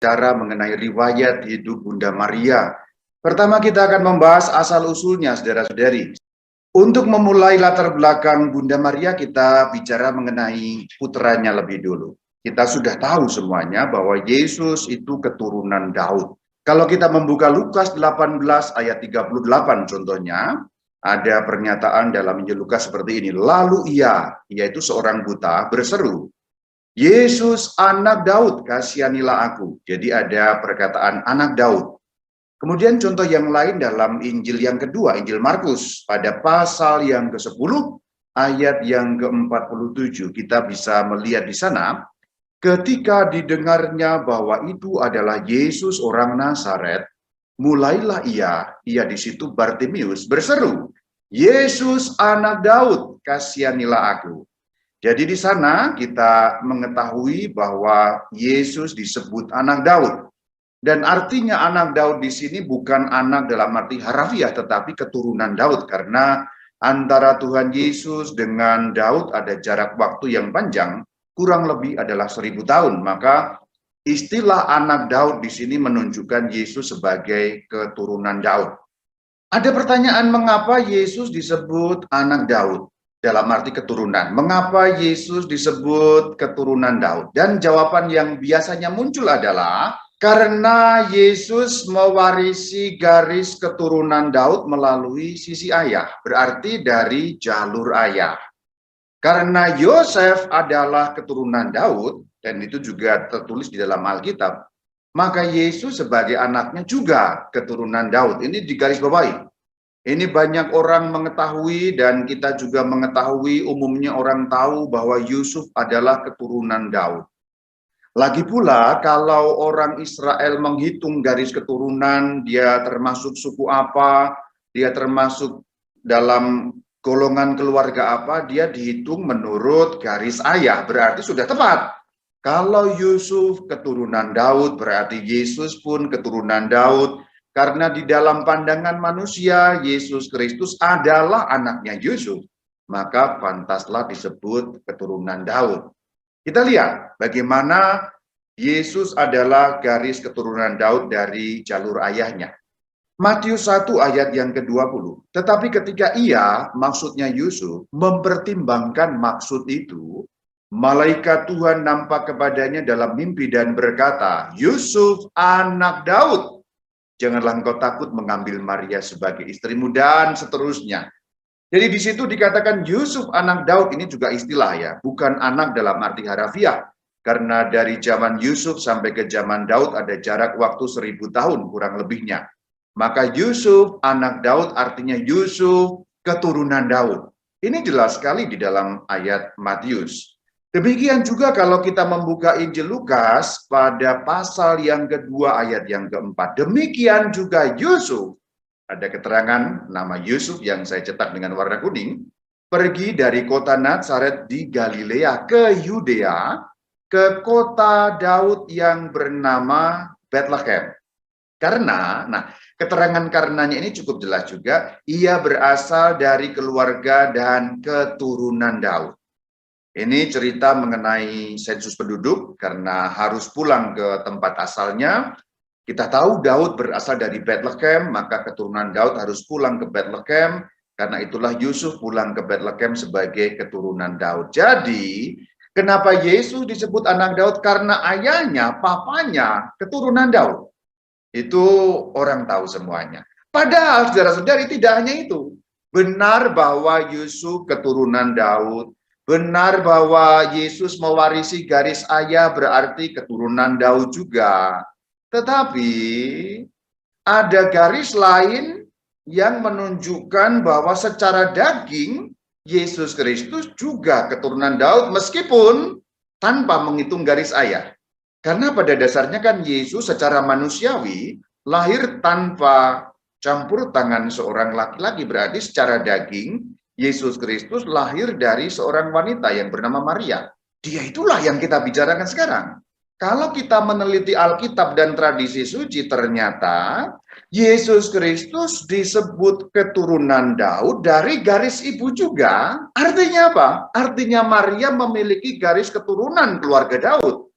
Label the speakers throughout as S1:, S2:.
S1: cara mengenai riwayat hidup Bunda Maria. Pertama kita akan membahas asal-usulnya, saudara-saudari. Untuk memulai latar belakang Bunda Maria, kita bicara mengenai putranya lebih dulu. Kita sudah tahu semuanya bahwa Yesus itu keturunan Daud. Kalau kita membuka Lukas 18 ayat 38 contohnya, ada pernyataan dalam Injil Lukas seperti ini. Lalu ia, yaitu seorang buta, berseru, Yesus anak Daud, kasihanilah aku. Jadi ada perkataan anak Daud. Kemudian contoh yang lain dalam Injil yang kedua, Injil Markus, pada pasal yang ke-10, ayat yang ke-47, kita bisa melihat di sana, ketika didengarnya bahwa itu adalah Yesus orang Nazaret, mulailah ia di situ Bartimius berseru, Yesus anak Daud, kasihanilah aku. Jadi di sana kita mengetahui bahwa Yesus disebut anak Daud. Dan artinya anak Daud di sini bukan anak dalam arti harafiah, tetapi keturunan Daud. Karena antara Tuhan Yesus dengan Daud ada jarak waktu yang panjang, kurang lebih adalah 1000 tahun. Maka istilah anak Daud di sini menunjukkan Yesus sebagai keturunan Daud. Ada pertanyaan mengapa Yesus disebut anak Daud? Dalam arti keturunan. Mengapa Yesus disebut keturunan Daud? Dan jawaban yang biasanya muncul adalah karena Yesus mewarisi garis keturunan Daud melalui sisi ayah. Berarti dari jalur ayah. Karena Yosef adalah keturunan Daud, dan itu juga tertulis di dalam Alkitab, maka Yesus sebagai anaknya juga keturunan Daud. Ini digarisbawahi. Ini banyak orang mengetahui dan kita juga mengetahui, umumnya orang tahu bahwa Yusuf adalah keturunan Daud. Lagi pula kalau orang Israel menghitung garis keturunan, dia termasuk suku apa, dia termasuk dalam golongan keluarga apa, dia dihitung menurut garis ayah, berarti sudah tepat. Kalau Yusuf keturunan Daud, berarti Yesus pun keturunan Daud. Karena di dalam pandangan manusia, Yesus Kristus adalah anaknya Yusuf, maka pantaslah disebut keturunan Daud. Kita lihat bagaimana Yesus adalah garis keturunan Daud dari jalur ayahnya. Matius 1 ayat yang ke-20. Tetapi ketika ia, maksudnya Yusuf, mempertimbangkan maksud itu, malaikat Tuhan nampak kepadanya dalam mimpi dan berkata, Yusuf anak Daud, janganlah engkau takut mengambil Maria sebagai istrimu, dan seterusnya. Jadi di situ dikatakan Yusuf anak Daud, ini juga istilah ya, bukan anak dalam arti harafiah. Karena dari zaman Yusuf sampai ke zaman Daud ada jarak waktu 1000 tahun kurang lebihnya. Maka Yusuf anak Daud artinya Yusuf keturunan Daud. Ini jelas sekali di dalam ayat Matius. Demikian juga kalau kita membuka Injil Lukas pada pasal yang kedua ayat yang keempat. Demikian juga Yusuf, ada keterangan nama Yusuf yang saya cetak dengan warna kuning, pergi dari kota Nazaret di Galilea ke Yudea, ke kota Daud yang bernama Bethlehem. Karena, keterangan karenanya ini cukup jelas juga, ia berasal dari keluarga dan keturunan Daud. Ini cerita mengenai sensus penduduk karena harus pulang ke tempat asalnya. Kita tahu Daud berasal dari Bethlehem, maka keturunan Daud harus pulang ke Bethlehem. Karena itulah Yusuf pulang ke Bethlehem sebagai keturunan Daud. Jadi, kenapa Yesus disebut anak Daud? Karena ayahnya, papanya, keturunan Daud. Itu orang tahu semuanya. Padahal, saudara-saudari, tidak hanya itu. Benar bahwa Yusuf keturunan Daud. Benar bahwa Yesus mewarisi garis ayah berarti keturunan Daud juga. Tetapi ada garis lain yang menunjukkan bahwa secara daging Yesus Kristus juga keturunan Daud meskipun tanpa menghitung garis ayah. Karena pada dasarnya kan Yesus secara manusiawi lahir tanpa campur tangan seorang laki-laki, berarti secara daging Yesus Kristus lahir dari seorang wanita yang bernama Maria. Dia itulah yang kita bicarakan sekarang. Kalau kita meneliti Alkitab dan tradisi suci, ternyata Yesus Kristus disebut keturunan Daud dari garis ibu juga. Artinya apa? Artinya Maria memiliki garis keturunan keluarga Daud.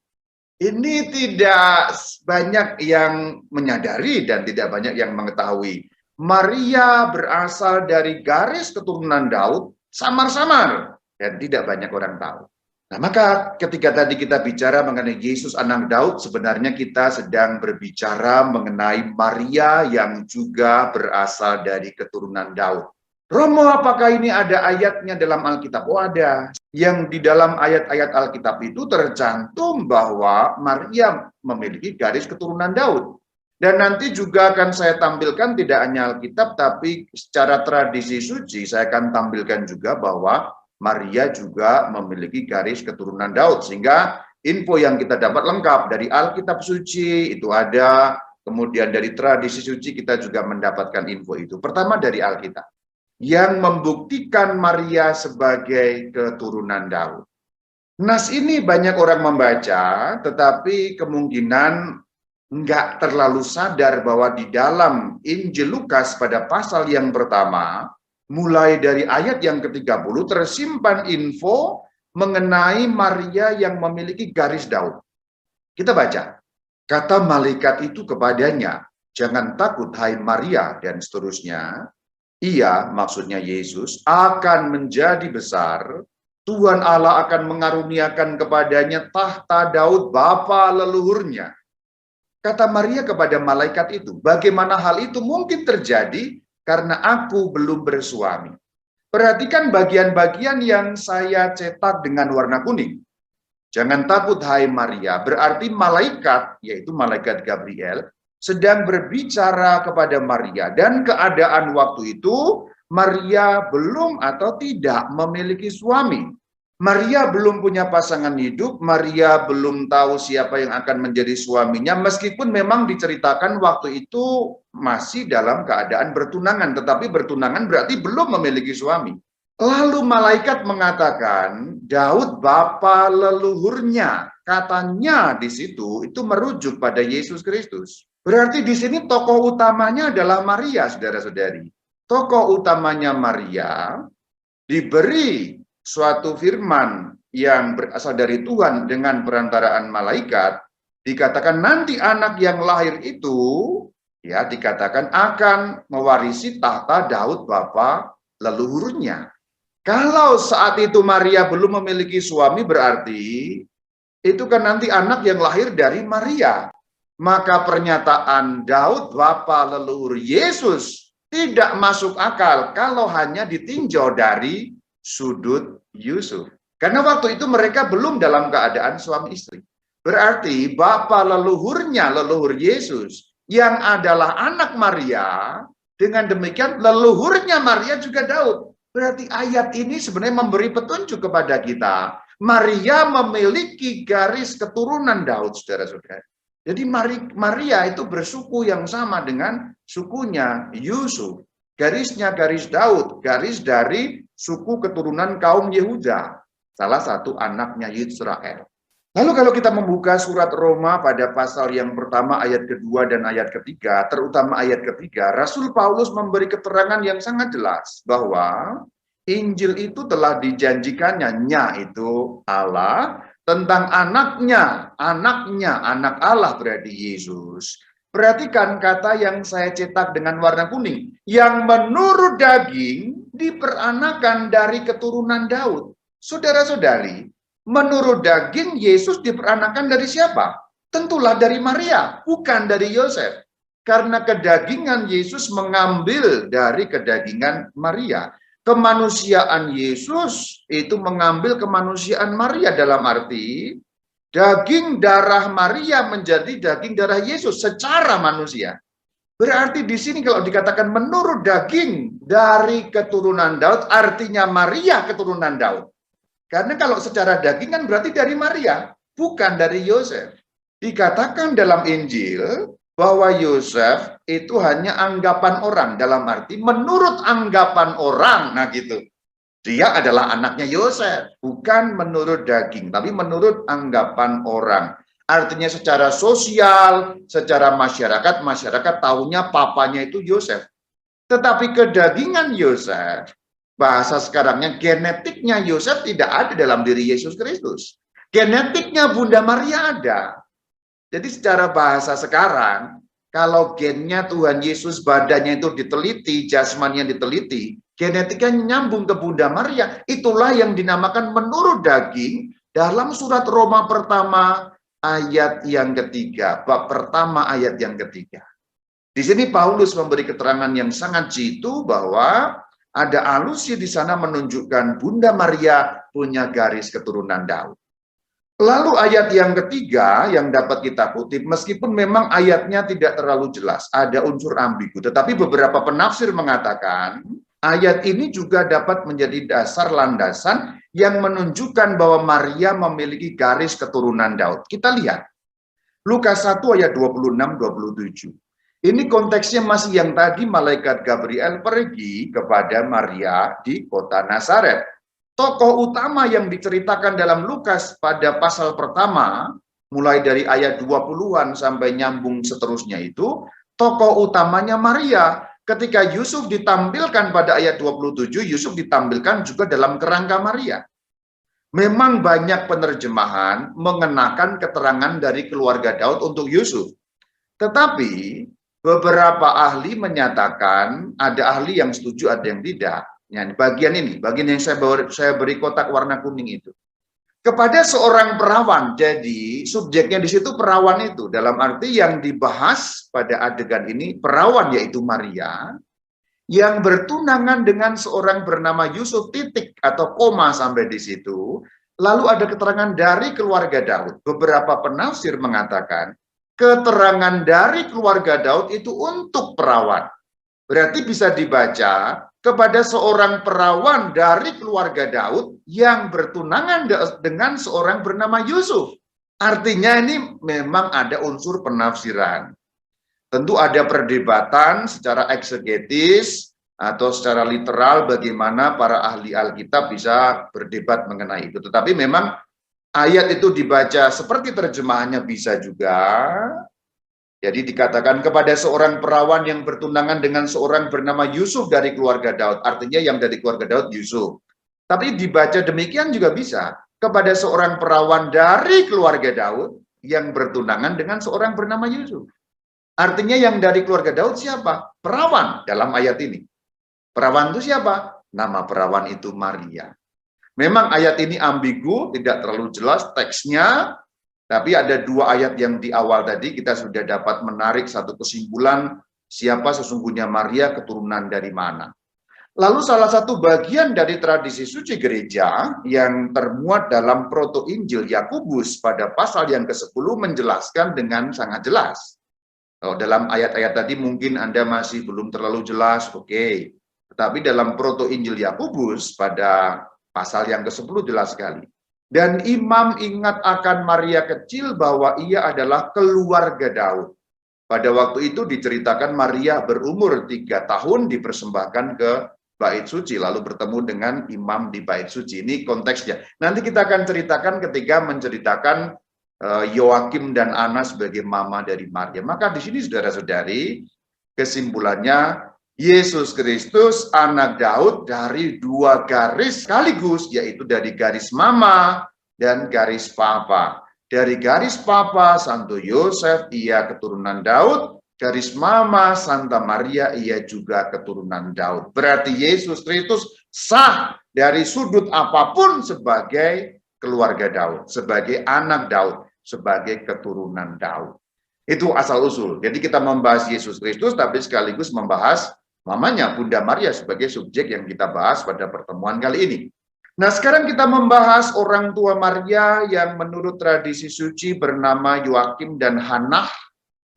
S1: Ini tidak banyak yang menyadari dan tidak banyak yang mengetahui. Maria berasal dari garis keturunan Daud, samar-samar, dan tidak banyak orang tahu. Nah, maka ketika tadi kita bicara mengenai Yesus anak Daud, sebenarnya kita sedang berbicara mengenai Maria yang juga berasal dari keturunan Daud. Romo, apakah ini ada ayatnya dalam Alkitab? Oh, ada. Yang di dalam ayat-ayat Alkitab itu tercantum bahwa Maria memiliki garis keturunan Daud. Dan nanti juga akan saya tampilkan tidak hanya Alkitab, tapi secara tradisi suci saya akan tampilkan juga bahwa Maria juga memiliki garis keturunan Daud. Sehingga info yang kita dapat lengkap dari Alkitab suci itu ada, kemudian dari tradisi suci kita juga mendapatkan info itu. Pertama dari Alkitab, yang membuktikan Maria sebagai keturunan Daud. Nas ini banyak orang membaca, tetapi kemungkinan nggak terlalu sadar bahwa di dalam Injil Lukas pada pasal yang pertama, mulai dari ayat yang ke-30, tersimpan info mengenai Maria yang memiliki garis Daud. Kita baca, kata malaikat itu kepadanya, jangan takut hai Maria, dan seterusnya. Ia, maksudnya Yesus, akan menjadi besar, Tuhan Allah akan mengaruniakan kepadanya tahta Daud bapa leluhurnya. Kata Maria kepada malaikat itu, bagaimana hal itu mungkin terjadi karena aku belum bersuami. Perhatikan bagian-bagian yang saya cetak dengan warna kuning. Jangan takut hai Maria, berarti malaikat, yaitu malaikat Gabriel, sedang berbicara kepada Maria, dan keadaan waktu itu Maria belum atau tidak memiliki suami. Maria belum punya pasangan hidup, Maria belum tahu siapa yang akan menjadi suaminya, meskipun memang diceritakan waktu itu masih dalam keadaan bertunangan, tetapi bertunangan berarti belum memiliki suami. Lalu malaikat mengatakan, Daud bapa leluhurnya. Katanya di situ itu merujuk pada Yesus Kristus. Berarti di sini tokoh utamanya adalah Maria, saudara-saudari. Tokoh utamanya Maria diberi suatu firman yang berasal dari Tuhan dengan perantaraan malaikat, dikatakan nanti anak yang lahir itu, ya dikatakan akan mewarisi tahta Daud bapa leluhurnya. Kalau saat itu Maria belum memiliki suami, berarti itu kan nanti anak yang lahir dari Maria. Maka pernyataan Daud bapa leluhur Yesus tidak masuk akal kalau hanya ditinjau dari sudut Yusuf. Karena waktu itu mereka belum dalam keadaan suami istri. Berarti bapa leluhurnya, leluhur Yesus, yang adalah anak Maria, dengan demikian leluhurnya Maria juga Daud. Berarti ayat ini sebenarnya memberi petunjuk kepada kita. Maria memiliki garis keturunan Daud, saudara-saudara. Jadi Maria itu bersuku yang sama dengan sukunya Yusuf. Garisnya garis Daud, garis dari suku keturunan kaum Yehuda. Salah satu anaknya Israel. Lalu kalau kita membuka surat Roma pada pasal yang pertama ayat kedua dan ayat ketiga, terutama ayat ketiga, Rasul Paulus memberi keterangan yang sangat jelas bahwa Injil itu telah dijanjikannya, itu Allah, tentang anaknya, anak Allah berarti Yesus. Perhatikan kata yang saya cetak dengan warna kuning, yang menurut daging diperanakan dari keturunan Daud. Saudara-saudari, menurut daging Yesus diperanakan dari siapa? Tentulah dari Maria, bukan dari Yosef. Karena kedagingan Yesus mengambil dari kedagingan Maria. Kemanusiaan Yesus itu mengambil kemanusiaan Maria, dalam arti daging darah Maria menjadi daging darah Yesus secara manusia. Berarti di sini kalau dikatakan menurut daging dari keturunan Daud, artinya Maria keturunan Daud. Karena kalau secara daging kan berarti dari Maria, bukan dari Yosef. Dikatakan dalam Injil bahwa Yosef itu hanya anggapan orang, dalam arti menurut anggapan orang, nah gitu. Dia adalah anaknya Yosef, bukan menurut daging, tapi menurut anggapan orang. Artinya secara sosial, secara masyarakat, masyarakat tahunya papanya itu Yosef. Tetapi kedagingan Yosef, bahasa sekarangnya genetiknya Yosef tidak ada dalam diri Yesus Kristus. Genetiknya Bunda Maria ada. Jadi secara bahasa sekarang, kalau gennya Tuhan Yesus badannya itu diteliti, jasmaninya diteliti, genetikanya nyambung ke Bunda Maria, itulah yang dinamakan menurut daging dalam surat Roma pertama ayat yang ketiga, bab pertama ayat yang ketiga. Di sini Paulus memberi keterangan yang sangat jitu bahwa ada alusi di sana menunjukkan Bunda Maria punya garis keturunan Daud. Lalu ayat yang ketiga yang dapat kita kutip, meskipun memang ayatnya tidak terlalu jelas, ada unsur ambigu, tetapi beberapa penafsir mengatakan ayat ini juga dapat menjadi dasar landasan yang menunjukkan bahwa Maria memiliki garis keturunan Daud. Kita lihat, Lukas 1 ayat 26-27. Ini konteksnya masih yang tadi malaikat Gabriel pergi kepada Maria di kota Nazaret. Tokoh utama yang diceritakan dalam Lukas pada pasal pertama, mulai dari ayat 20-an sampai nyambung seterusnya itu, tokoh utamanya Maria. Ketika Yusuf ditampilkan pada ayat 27, Yusuf ditampilkan juga dalam kerangka Maria. Memang banyak penerjemahan mengenakan keterangan dari keluarga Daud untuk Yusuf. Tetapi beberapa ahli menyatakan, ada ahli yang setuju, ada yang tidak. Ya, bagian yang saya beri kotak warna kuning itu. Kepada seorang perawan, jadi subjeknya di situ perawan itu, dalam arti yang dibahas pada adegan ini, perawan yaitu Maria, yang bertunangan dengan seorang bernama Yusuf titik atau koma sampai di situ. Lalu ada keterangan dari keluarga Daud. Beberapa penafsir mengatakan, keterangan dari keluarga Daud itu untuk perawan. Berarti bisa dibaca kepada seorang perawan dari keluarga Daud yang bertunangan dengan seorang bernama Yusuf. Artinya ini memang ada unsur penafsiran. Tentu ada perdebatan secara eksegetis atau secara literal bagaimana para ahli Alkitab bisa berdebat mengenai itu. Tetapi memang ayat itu dibaca seperti terjemahannya bisa juga. Jadi dikatakan kepada seorang perawan yang bertunangan dengan seorang bernama Yusuf dari keluarga Daud. Artinya yang dari keluarga Daud Yusuf. Tapi dibaca demikian juga bisa. Kepada seorang perawan dari keluarga Daud yang bertunangan dengan seorang bernama Yusuf. Artinya yang dari keluarga Daud siapa? Perawan dalam ayat ini. Perawan itu siapa? Nama perawan itu Maria. Memang ayat ini ambigu, tidak terlalu jelas teksnya. Tapi ada dua ayat yang di awal tadi kita sudah dapat menarik satu kesimpulan siapa sesungguhnya Maria, keturunan dari mana. Lalu salah satu bagian dari tradisi suci gereja yang termuat dalam Proto Injil Yakobus pada pasal yang ke-10 menjelaskan dengan sangat jelas. Kalau dalam ayat-ayat tadi mungkin Anda masih belum terlalu jelas, oke. Tetapi dalam Proto Injil Yakobus pada pasal yang ke-10 jelas sekali. Dan imam ingat akan Maria kecil bahwa ia adalah keluarga Daud. Pada waktu itu diceritakan Maria berumur 3 tahun dipersembahkan ke bait suci. Lalu bertemu dengan imam di bait suci. Ini konteksnya. Nanti kita akan ceritakan ketika menceritakan Yoakim dan Ana sebagai mama dari Maria. Maka di sini saudara-saudari kesimpulannya Yesus Kristus anak Daud dari dua garis sekaligus, yaitu dari garis mama dan garis papa. Dari garis papa Santo Yosef, ia keturunan Daud. Garis mama Santa Maria, ia juga keturunan Daud. Berarti Yesus Kristus sah dari sudut apapun sebagai keluarga Daud, sebagai anak Daud, sebagai keturunan Daud. Itu asal-usul. Jadi kita membahas Yesus Kristus, tapi sekaligus membahas mamanya Bunda Maria sebagai subjek yang kita bahas pada pertemuan kali ini. Nah, sekarang kita membahas orang tua Maria yang menurut tradisi suci bernama Yoakim dan Hannah.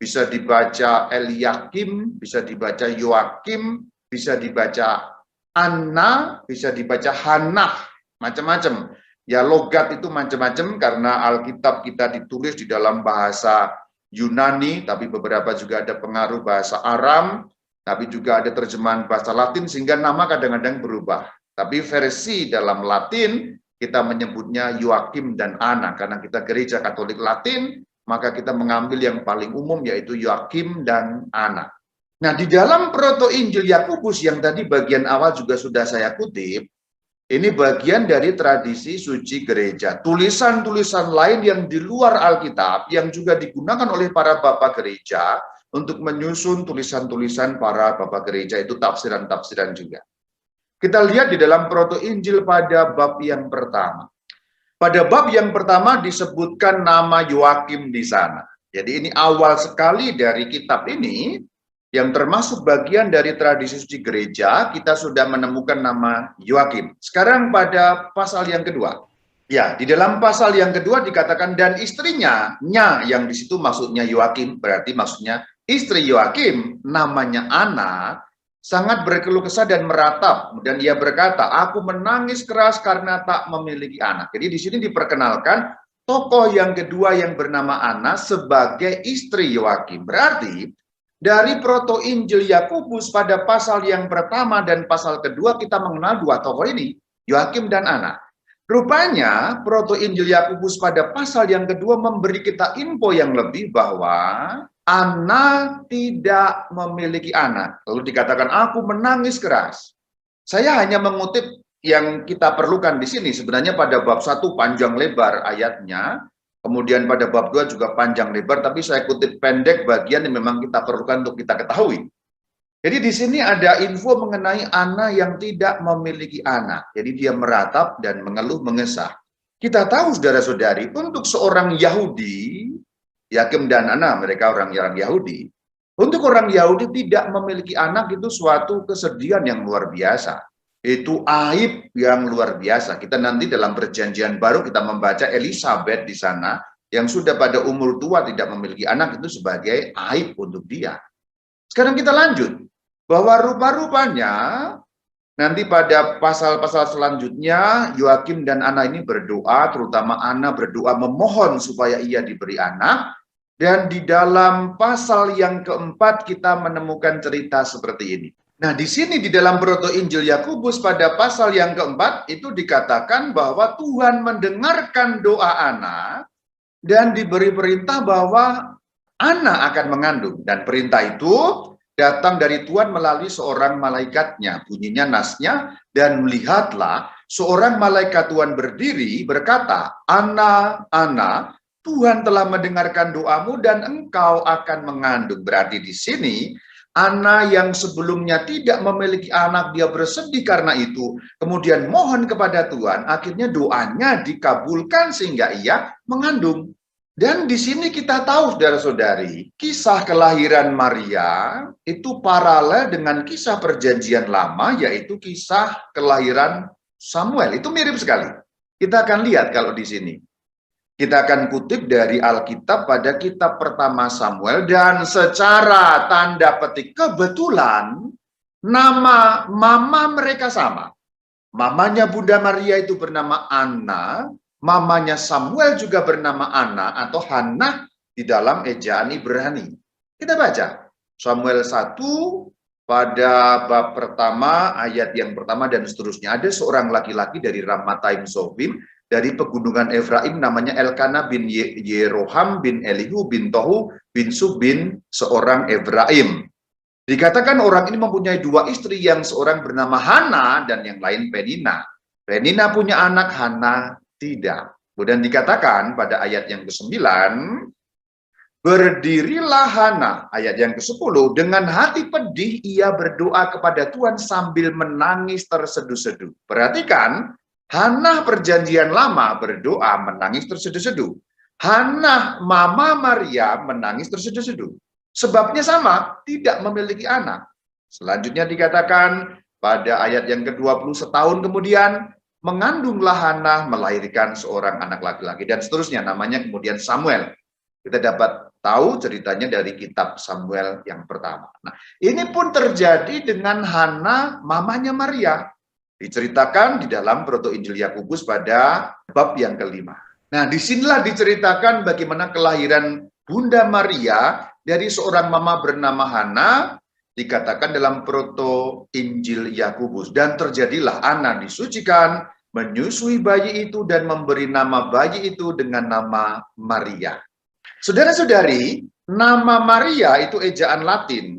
S1: Bisa dibaca Eliakim, bisa dibaca Yoakim, bisa dibaca Anna, bisa dibaca Hannah, macam-macam. Ya, logat itu macam-macam karena Alkitab kita ditulis di dalam bahasa Yunani, tapi beberapa juga ada pengaruh bahasa Aram. Tapi juga ada terjemahan bahasa Latin sehingga nama kadang-kadang berubah. Tapi versi dalam Latin kita menyebutnya Yoakim dan Anna. Karena kita gereja Katolik Latin, maka kita mengambil yang paling umum yaitu Yoakim dan Anna. Nah, di dalam Proto Injil Yakobus yang tadi bagian awal juga sudah saya kutip, Ini bagian dari tradisi suci gereja. Tulisan-tulisan lain yang di luar Alkitab yang juga digunakan oleh para bapak gereja untuk menyusun tulisan-tulisan para bapak gereja, itu tafsiran-tafsiran juga. Kita lihat di dalam Proto Injil pada bab yang pertama. Pada bab yang pertama disebutkan nama Yoakim di sana. Jadi ini awal sekali dari kitab ini, yang termasuk bagian dari tradisi suci gereja, kita sudah menemukan nama Yoakim. Sekarang pada pasal yang kedua. Ya, di dalam pasal yang kedua dikatakan dan istrinya, yang di situ maksudnya Yoakim, berarti maksudnya istri Yoakim, namanya Ana, sangat berkeluh kesah dan meratap, dan ia berkata, aku menangis keras karena tak memiliki anak. Jadi di sini diperkenalkan tokoh yang kedua yang bernama Ana sebagai istri Yoakim. Berarti dari Proto Injil Yakobus pada pasal yang pertama dan pasal kedua kita mengenal dua tokoh ini, Yoakim dan Ana. Rupanya Proto Injil Yakobus pada pasal yang kedua memberi kita info yang lebih bahwa Ana tidak memiliki anak. Lalu dikatakan aku menangis keras. Saya hanya mengutip yang kita perlukan di sini. Sebenarnya pada bab 1 panjang lebar ayatnya. Kemudian pada bab 2 juga panjang lebar, tapi saya kutip pendek bagian yang memang kita perlukan untuk kita ketahui. Jadi di sini ada info mengenai Ana yang tidak memiliki anak. Jadi dia meratap dan mengeluh mengesah. Kita tahu saudara-saudari, untuk seorang Yahudi, Yakim dan Ana, mereka orang Yahudi. Untuk orang Yahudi tidak memiliki anak itu suatu kesedihan yang luar biasa. Itu aib yang luar biasa. Kita nanti dalam Perjanjian Baru kita membaca Elisabet di sana yang sudah pada umur tua tidak memiliki anak, itu sebagai aib untuk dia. Sekarang kita lanjut bahwa rupa-rupanya nanti pada pasal-pasal selanjutnya Yoakim dan Ana ini berdoa, terutama Ana berdoa memohon supaya ia diberi anak. Dan di dalam pasal yang keempat kita menemukan cerita seperti ini. Nah, di sini di dalam Proto Injil Yakobus pada pasal yang keempat itu dikatakan bahwa Tuhan mendengarkan doa Ana dan diberi perintah bahwa Ana akan mengandung. Dan perintah itu datang dari Tuhan melalui seorang malaikatnya. Bunyinya nasnya, dan melihatlah seorang malaikat Tuhan berdiri berkata, Ana, Ana, Tuhan telah mendengarkan doamu dan engkau akan mengandung. Berarti di sini Ana yang sebelumnya tidak memiliki anak, dia bersedih karena itu, kemudian mohon kepada Tuhan, akhirnya doanya dikabulkan sehingga ia mengandung. Dan di sini kita tahu saudara-saudari, kisah kelahiran Maria itu paralel dengan kisah Perjanjian Lama, yaitu kisah kelahiran Samuel. Itu mirip sekali. Kita akan lihat kalau di sini. Kita akan kutip dari Alkitab pada kitab pertama Samuel, dan secara tanda petik kebetulan nama mama mereka sama. Mamanya Bunda Maria itu bernama Anna, mamanya Samuel juga bernama Anna atau Hannah di dalam ejaan Ibrani. Kita baca Samuel 1 pada bab pertama, ayat yang pertama dan seterusnya. Ada seorang laki-laki dari Ramathaim Zofim, dari pegunungan Efraim, namanya Elkana bin Yeroham bin Elihu bin Tohu bin Sub bin seorang Efraim. Dikatakan orang ini mempunyai dua istri, yang seorang bernama Hana dan yang lain Penina. Penina punya anak, Hana tidak. Kemudian dikatakan pada ayat yang ke-9, berdirilah Hana, ayat yang ke-10, dengan hati pedih ia berdoa kepada Tuhan sambil menangis terseduh-seduh. Perhatikan, Hana Perjanjian Lama berdoa menangis terseduh-seduh. Hana Mama Maria menangis terseduh-seduh. Sebabnya sama, tidak memiliki anak. Selanjutnya dikatakan pada ayat yang ke-20, setahun kemudian mengandunglah Hana, melahirkan seorang anak laki-laki, dan seterusnya, namanya kemudian Samuel. Kita dapat tahu ceritanya dari kitab Samuel yang pertama. Nah, ini pun terjadi dengan Hana, mamanya Maria. Diceritakan di dalam Proto Injil Yakobus pada bab yang kelima. Nah, disinilah diceritakan bagaimana kelahiran Bunda Maria dari seorang mama bernama Hana, dikatakan dalam Proto Injil Yakobus. Dan terjadilah Ana disucikan, menyusui bayi itu dan memberi nama bayi itu dengan nama Maria. Saudara-saudari, nama Maria itu ejaan Latin,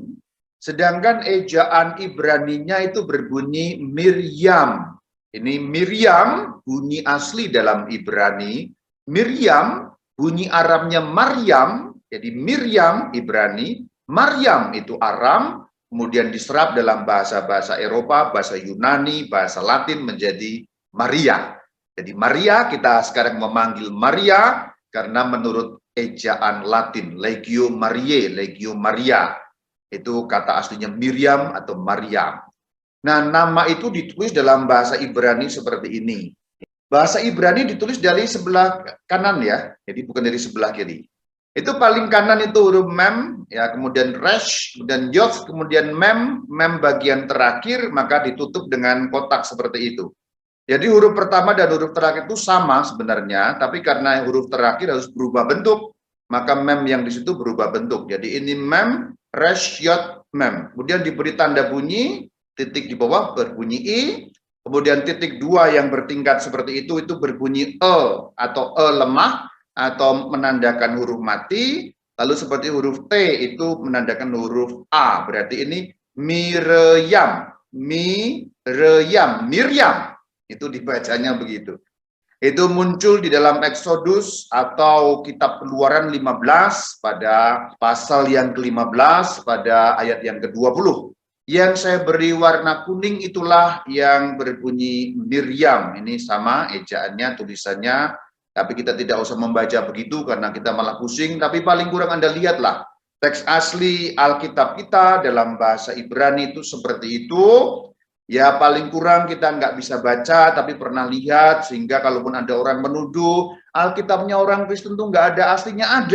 S1: sedangkan ejaan Ibraninya itu berbunyi Miriam. Ini Miriam, bunyi asli dalam Ibrani. Miriam, bunyi Aramnya Maryam. Jadi Miriam Ibrani, Maryam itu Aram, kemudian diserap dalam bahasa-bahasa Eropa, bahasa Yunani, bahasa Latin menjadi Maria. Jadi Maria, kita sekarang memanggil Maria karena menurut ejaan Latin, Legio Mariae, Legio Maria. Itu kata aslinya Miriam atau Maryam. Nah, nama itu ditulis dalam bahasa Ibrani seperti ini. Bahasa Ibrani ditulis dari sebelah kanan ya, jadi bukan dari sebelah kiri. Itu paling kanan itu huruf mem, ya, kemudian resh, kemudian yod, kemudian mem bagian terakhir, maka ditutup dengan kotak seperti itu. Jadi huruf pertama dan huruf terakhir itu sama sebenarnya, tapi karena huruf terakhir harus berubah bentuk, maka mem yang di situ berubah bentuk. Jadi ini mem, resh, yod, mem. Kemudian diberi tanda bunyi, titik di bawah berbunyi I, kemudian titik dua yang bertingkat seperti itu berbunyi E atau E lemah atau menandakan huruf mati, lalu seperti huruf T itu menandakan huruf A, berarti ini Miriam, Miriam, itu dibacanya begitu. Itu muncul di dalam Exodus atau kitab Keluaran 15 pada pasal yang ke-15 pada ayat yang ke-20. Yang saya beri warna kuning itulah yang berbunyi Miriam. Ini sama ejaannya, tulisannya. Tapi kita tidak usah membaca begitu karena kita malah pusing. Tapi paling kurang Anda lihatlah. Teks asli Alkitab kita dalam bahasa Ibrani itu seperti itu. Ya paling kurang kita nggak bisa baca tapi pernah lihat. Sehingga kalaupun ada orang menuduh Alkitabnya orang Kristen itu nggak ada aslinya.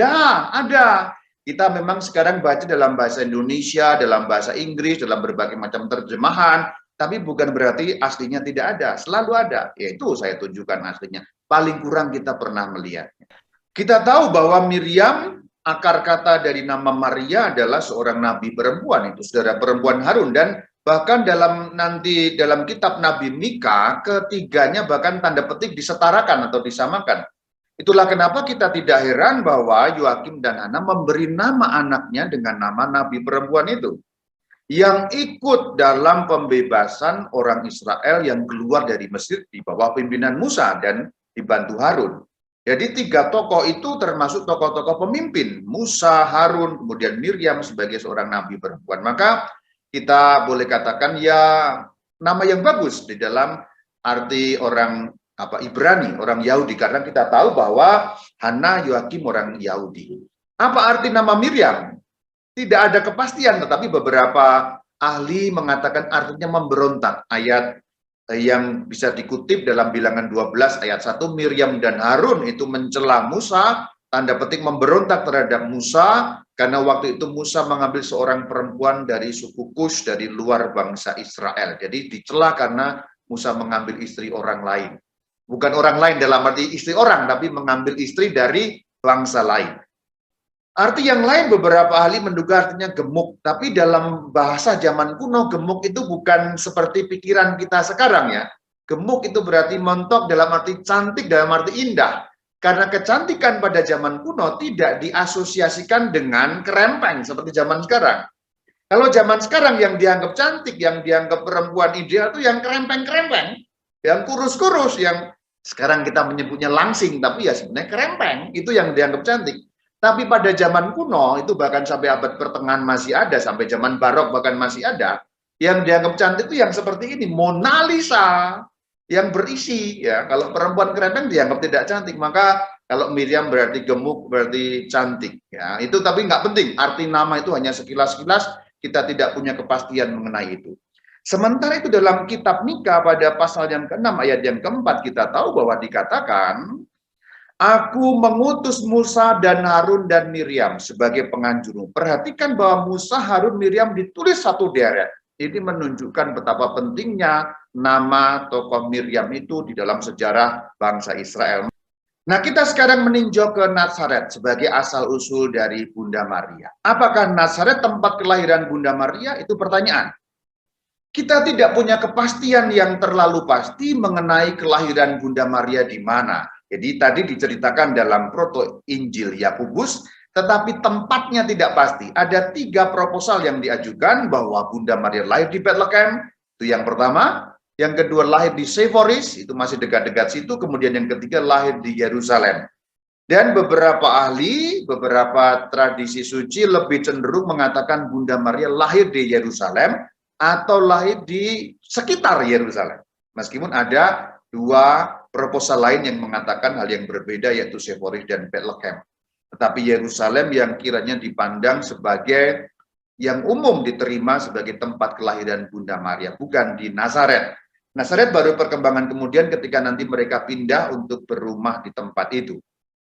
S1: Ada. Kita memang sekarang baca dalam bahasa Indonesia, dalam bahasa Inggris, dalam berbagai macam terjemahan, tapi bukan berarti aslinya tidak ada, selalu ada. Yaitu saya tunjukkan aslinya. Paling kurang kita pernah melihatnya. Kita tahu bahwa Miriam, akar kata dari nama Maria adalah seorang nabi perempuan, itu saudara perempuan Harun, dan bahkan dalam kitab Nabi Mika, ketiganya bahkan tanda petik disetarakan atau disamakan. Itulah kenapa kita tidak heran bahwa Yoakim dan Hana memberi nama anaknya dengan nama nabi perempuan itu. Yang ikut dalam pembebasan orang Israel yang keluar dari Mesir di bawah pimpinan Musa dan dibantu Harun. Jadi tiga tokoh itu termasuk tokoh-tokoh pemimpin. Musa, Harun, kemudian Miriam sebagai seorang nabi perempuan. Maka kita boleh katakan ya nama yang bagus di dalam arti orang Ibrani, orang Yahudi, karena kita tahu bahwa Hana, Yoakim orang Yahudi. Apa arti nama Miriam? Tidak ada kepastian, tetapi beberapa ahli mengatakan artinya memberontak. Ayat yang bisa dikutip dalam Bilangan 12 ayat 1, Miriam dan Harun itu mencela Musa, tanda petik memberontak terhadap Musa, karena waktu itu Musa mengambil seorang perempuan dari suku Kush, dari luar bangsa Israel. Jadi dicela karena Musa mengambil istri orang lain. Bukan orang lain dalam arti istri orang, tapi mengambil istri dari bangsa lain. Arti yang lain beberapa ahli menduga artinya gemuk, tapi dalam bahasa zaman kuno gemuk itu bukan seperti pikiran kita sekarang ya. Gemuk itu berarti montok dalam arti cantik, dalam arti indah. Karena kecantikan pada zaman kuno tidak diasosiasikan dengan kerempeng seperti zaman sekarang. Kalau zaman sekarang yang dianggap cantik, yang dianggap perempuan ideal itu yang kerempeng-kerempeng, yang kurus-kurus, yang sekarang kita menyebutnya langsing, tapi ya sebenarnya kerempeng, itu yang dianggap cantik. Tapi pada zaman kuno, itu bahkan sampai abad pertengahan masih ada, sampai zaman barok bahkan masih ada, yang dianggap cantik itu yang seperti ini, Mona Lisa, yang berisi. Ya, kalau perempuan kerempeng dianggap tidak cantik, maka kalau Miriam berarti gemuk, berarti cantik. Ya, itu tapi nggak penting, arti nama itu hanya sekilas-sekilas, kita tidak punya kepastian mengenai itu. Sementara itu dalam kitab Mika pada pasal yang ke-6 ayat yang ke-4 kita tahu bahwa dikatakan, aku mengutus Musa dan Harun dan Miriam sebagai penganjurmu. Perhatikan bahwa Musa, Harun, Miriam ditulis satu deret. Ini menunjukkan betapa pentingnya nama tokoh Miriam itu di dalam sejarah bangsa Israel. Nah, kita sekarang meninjau ke Nazaret sebagai asal-usul dari Bunda Maria. Apakah Nazaret tempat kelahiran Bunda Maria? Itu pertanyaan. Kita tidak punya kepastian yang terlalu pasti mengenai kelahiran Bunda Maria di mana. Jadi tadi diceritakan dalam proto Injil Yakobus, tetapi tempatnya tidak pasti. Ada 3 proposal yang diajukan bahwa Bunda Maria lahir di Bethlehem. Itu yang pertama. Yang kedua lahir di Seforis, itu masih dekat-dekat situ. Kemudian yang ketiga lahir di Yerusalem. Dan beberapa ahli, beberapa tradisi suci lebih cenderung mengatakan Bunda Maria lahir di Yerusalem atau lahir di sekitar Yerusalem. Meskipun ada dua proposal lain yang mengatakan hal yang berbeda, yaitu Seforis dan Bethlehem. Tetapi Yerusalem yang kiranya dipandang sebagai yang umum diterima sebagai tempat kelahiran Bunda Maria, bukan di Nazaret. Nazaret baru perkembangan kemudian ketika nanti mereka pindah untuk berumah di tempat itu.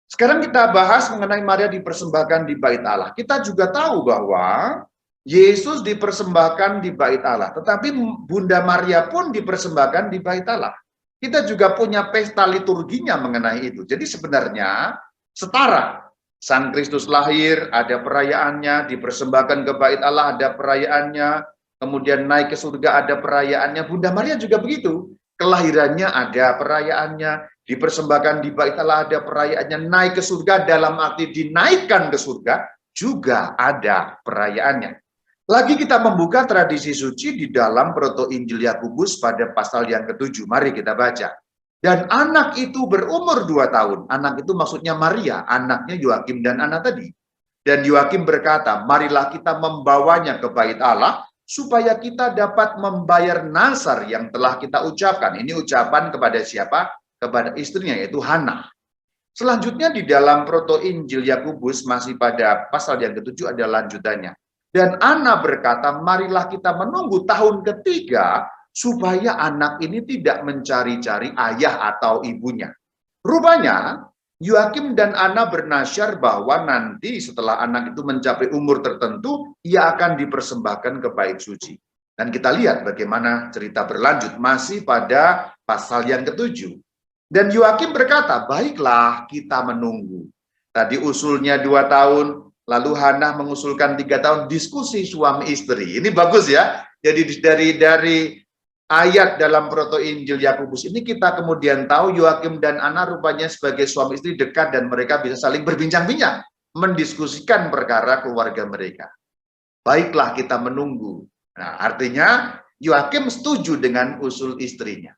S1: Sekarang kita bahas mengenai Maria dipersembahkan di Bait Allah. Kita juga tahu bahwa Yesus dipersembahkan di Bait Allah, tetapi Bunda Maria pun dipersembahkan di Bait Allah. Kita juga punya pesta liturginya mengenai itu. Jadi sebenarnya setara. Sang Kristus lahir, ada perayaannya, dipersembahkan ke Bait Allah, ada perayaannya, kemudian naik ke surga, ada perayaannya. Bunda Maria juga begitu. Kelahirannya ada perayaannya, dipersembahkan di Bait Allah ada perayaannya, naik ke surga dalam arti dinaikkan ke surga juga ada perayaannya. Lagi kita membuka tradisi suci di dalam Proto Injil Yakobus pada pasal yang ke-7. Mari kita baca. Dan anak itu berumur 2 tahun. Anak itu maksudnya Maria, anaknya Yoakim dan Ana tadi. Dan Yoakim berkata, marilah kita membawanya ke Bait Allah supaya kita dapat membayar nazar yang telah kita ucapkan. Ini ucapan kepada siapa? Kepada istrinya, yaitu Hana. Selanjutnya di dalam Proto Injil Yakobus masih pada pasal yang ke-7 ada lanjutannya. Dan Ana berkata, marilah kita menunggu tahun ketiga supaya anak ini tidak mencari-cari ayah atau ibunya. Rupanya Yoakim dan Ana bernasyar bahwa nanti setelah anak itu mencapai umur tertentu, ia akan dipersembahkan ke bait suci. Dan kita lihat bagaimana cerita berlanjut masih pada pasal yang ke-7. Dan Yoakim berkata, baiklah kita menunggu. Tadi usulnya 2 tahun, lalu Hana mengusulkan 3 tahun, diskusi suami istri. Ini bagus ya. Jadi dari ayat dalam Proto Injil Yakobus ini kita kemudian tahu Yoakim dan Ana rupanya sebagai suami istri dekat dan mereka bisa saling berbincang-bincang, mendiskusikan perkara keluarga mereka. Baiklah kita menunggu. Nah, artinya Yoakim setuju dengan usul istrinya.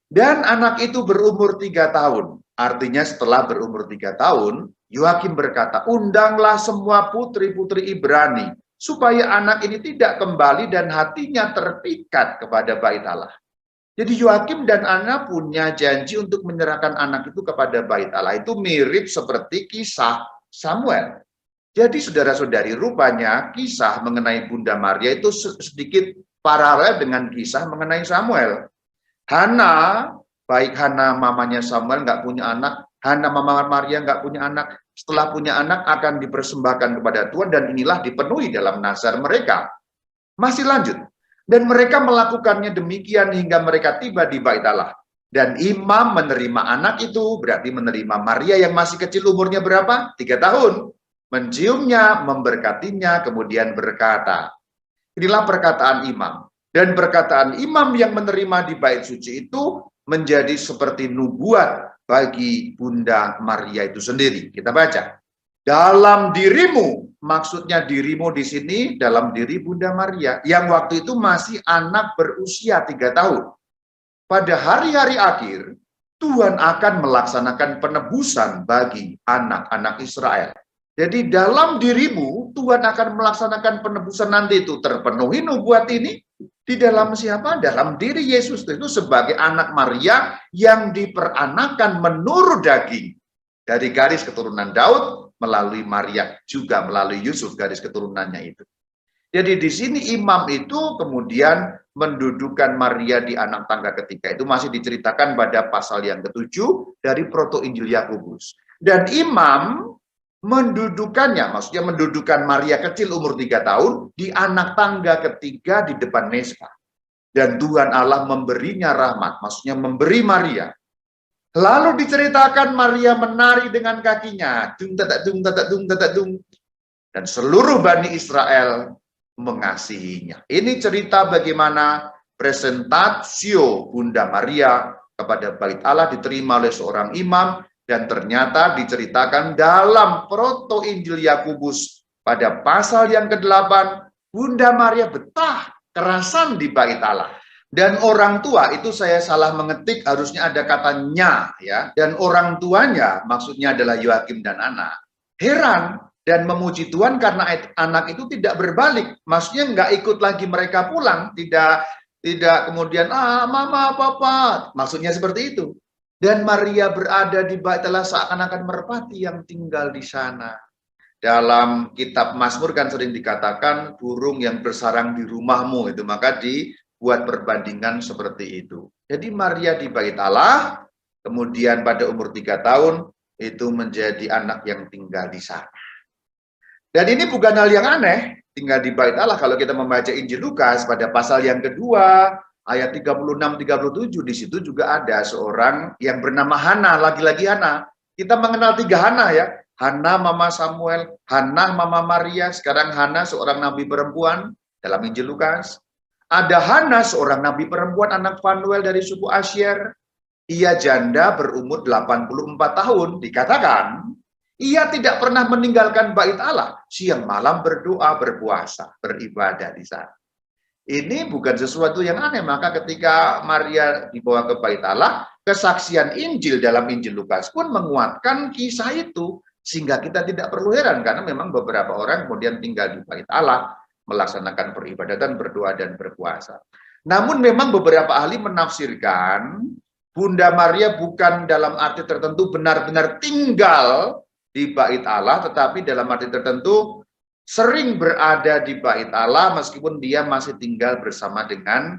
S1: Dan anak itu berumur 3 tahun. Artinya setelah berumur 3 tahun, Yoakim berkata, undanglah semua putri-putri Ibrani, supaya anak ini tidak kembali dan hatinya terpikat kepada Bait Allah. Jadi Yoakim dan Ana punya janji untuk menyerahkan anak itu kepada Bait Allah. Itu mirip seperti kisah Samuel. Jadi saudara-saudari, rupanya kisah mengenai Bunda Maria itu sedikit paralel dengan kisah mengenai Samuel. Hana, baik Hana mamanya Samuel nggak punya anak, Hana mama Maria nggak punya anak, setelah punya anak akan dipersembahkan kepada Tuhan dan inilah dipenuhi dalam nazar mereka. Masih lanjut. Dan mereka melakukannya demikian hingga mereka tiba di Bait Allah. Dan imam menerima anak itu, berarti menerima Maria yang masih kecil umurnya berapa? 3 tahun. Menciumnya, memberkatinya, kemudian berkata. Inilah perkataan imam. Dan perkataan imam yang menerima di bait suci itu menjadi seperti nubuat bagi Bunda Maria itu sendiri. Kita baca. Dalam dirimu, maksudnya dirimu di sini dalam diri Bunda Maria, yang waktu itu masih anak berusia 3 tahun. Pada hari-hari akhir, Tuhan akan melaksanakan penebusan bagi anak-anak Israel. Jadi dalam dirimu, Tuhan akan melaksanakan penebusan nanti itu. Terpenuhi nubuat ini. Di dalam siapa? Dalam diri Yesus itu sebagai anak Maria yang diperanakan menurut daging. Dari garis keturunan Daud melalui Maria, juga melalui Yusuf garis keturunannya itu. Jadi di sini imam itu kemudian mendudukan Maria di anak tangga ketiga. Itu masih diceritakan pada pasal yang ke-7 dari Proto Injil Yakobus. Dan imam mendudukannya, maksudnya mendudukan Maria kecil umur 3 tahun di anak tangga ketiga di depan Mesbah. Dan Tuhan Allah memberinya rahmat, maksudnya memberi Maria. Lalu diceritakan Maria menari dengan kakinya, dung tatak dung tatak dung tatak dung. Dan seluruh Bani Israel mengasihinya. Ini cerita bagaimana presentasio Bunda Maria kepada Bait Allah diterima oleh seorang imam. Dan ternyata diceritakan dalam Proto Injil Yakobus pada pasal yang ke-8, Bunda Maria betah kerasan di Bait Allah. Dan orang tua itu saya salah mengetik, harusnya ada katanya ya. Dan orang tuanya maksudnya adalah Yoakim dan anak. Heran dan memuji Tuhan karena anak itu tidak berbalik. Maksudnya nggak ikut lagi mereka pulang, tidak kemudian mama papa. Maksudnya seperti itu. Dan Maria berada di bait Allah seakan-akan merpati yang tinggal di sana. Dalam kitab Mazmur kan sering dikatakan burung yang bersarang di rumahmu itu, maka dibuat perbandingan seperti itu. Jadi Maria di bait Allah, kemudian pada umur 3 tahun itu menjadi anak yang tinggal di sana. Dan ini bukan hal yang aneh, tinggal di bait Allah. Kalau kita membaca Injil Lukas pada pasal yang kedua, ayat 36-37, di situ juga ada seorang yang bernama Hana, lagi-lagi Hana. Kita mengenal 3 Hana ya. Hana mama Samuel, Hana mama Maria, sekarang Hana seorang nabi perempuan dalam Injil Lukas. Ada Hana seorang nabi perempuan anak Fanuel dari suku Asyer. Ia janda berumur 84 tahun. Dikatakan, ia tidak pernah meninggalkan bait Allah. Siang malam berdoa, berpuasa, beribadah di sana. Ini bukan sesuatu yang aneh. Maka ketika Maria dibawa ke bait Allah, kesaksian Injil dalam Injil Lukas pun menguatkan kisah itu. Sehingga kita tidak perlu heran, karena memang beberapa orang kemudian tinggal di bait Allah, melaksanakan peribadatan, berdoa, dan berpuasa. Namun memang beberapa ahli menafsirkan, Bunda Maria bukan dalam arti tertentu benar-benar tinggal di bait Allah, tetapi dalam arti tertentu sering berada di bait Allah, meskipun dia masih tinggal bersama dengan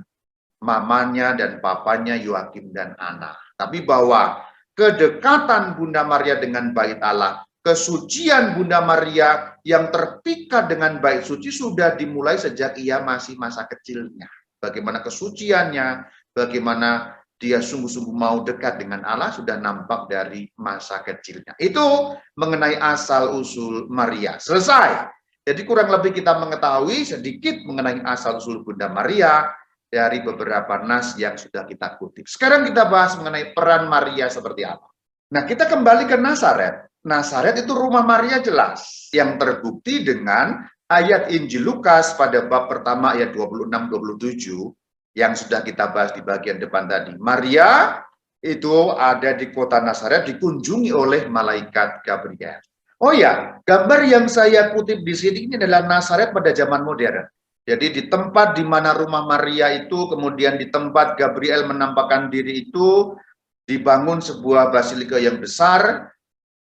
S1: mamanya dan papanya Yoakim dan Ana. Tapi bahwa kedekatan Bunda Maria dengan bait Allah, kesucian Bunda Maria yang terpikat dengan bait suci sudah dimulai sejak ia masih masa kecilnya. Bagaimana kesuciannya, bagaimana dia sungguh-sungguh mau dekat dengan Allah sudah nampak dari masa kecilnya. Itu mengenai asal-usul Maria. Selesai. Jadi kurang lebih kita mengetahui sedikit mengenai asal-usul Bunda Maria dari beberapa nas yang sudah kita kutip. Sekarang kita bahas mengenai peran Maria seperti apa. Nah, kita kembali ke Nazaret. Nazaret itu rumah Maria jelas, yang terbukti dengan ayat Injil Lukas pada bab pertama ayat 26-27 yang sudah kita bahas di bagian depan tadi. Maria itu ada di kota Nazaret dikunjungi oleh malaikat Gabriel. Oh ya, gambar yang saya kutip di sini ini adalah Nazaret pada zaman modern. Jadi di tempat di mana rumah Maria itu, kemudian di tempat Gabriel menampakkan diri itu, dibangun sebuah basilika yang besar.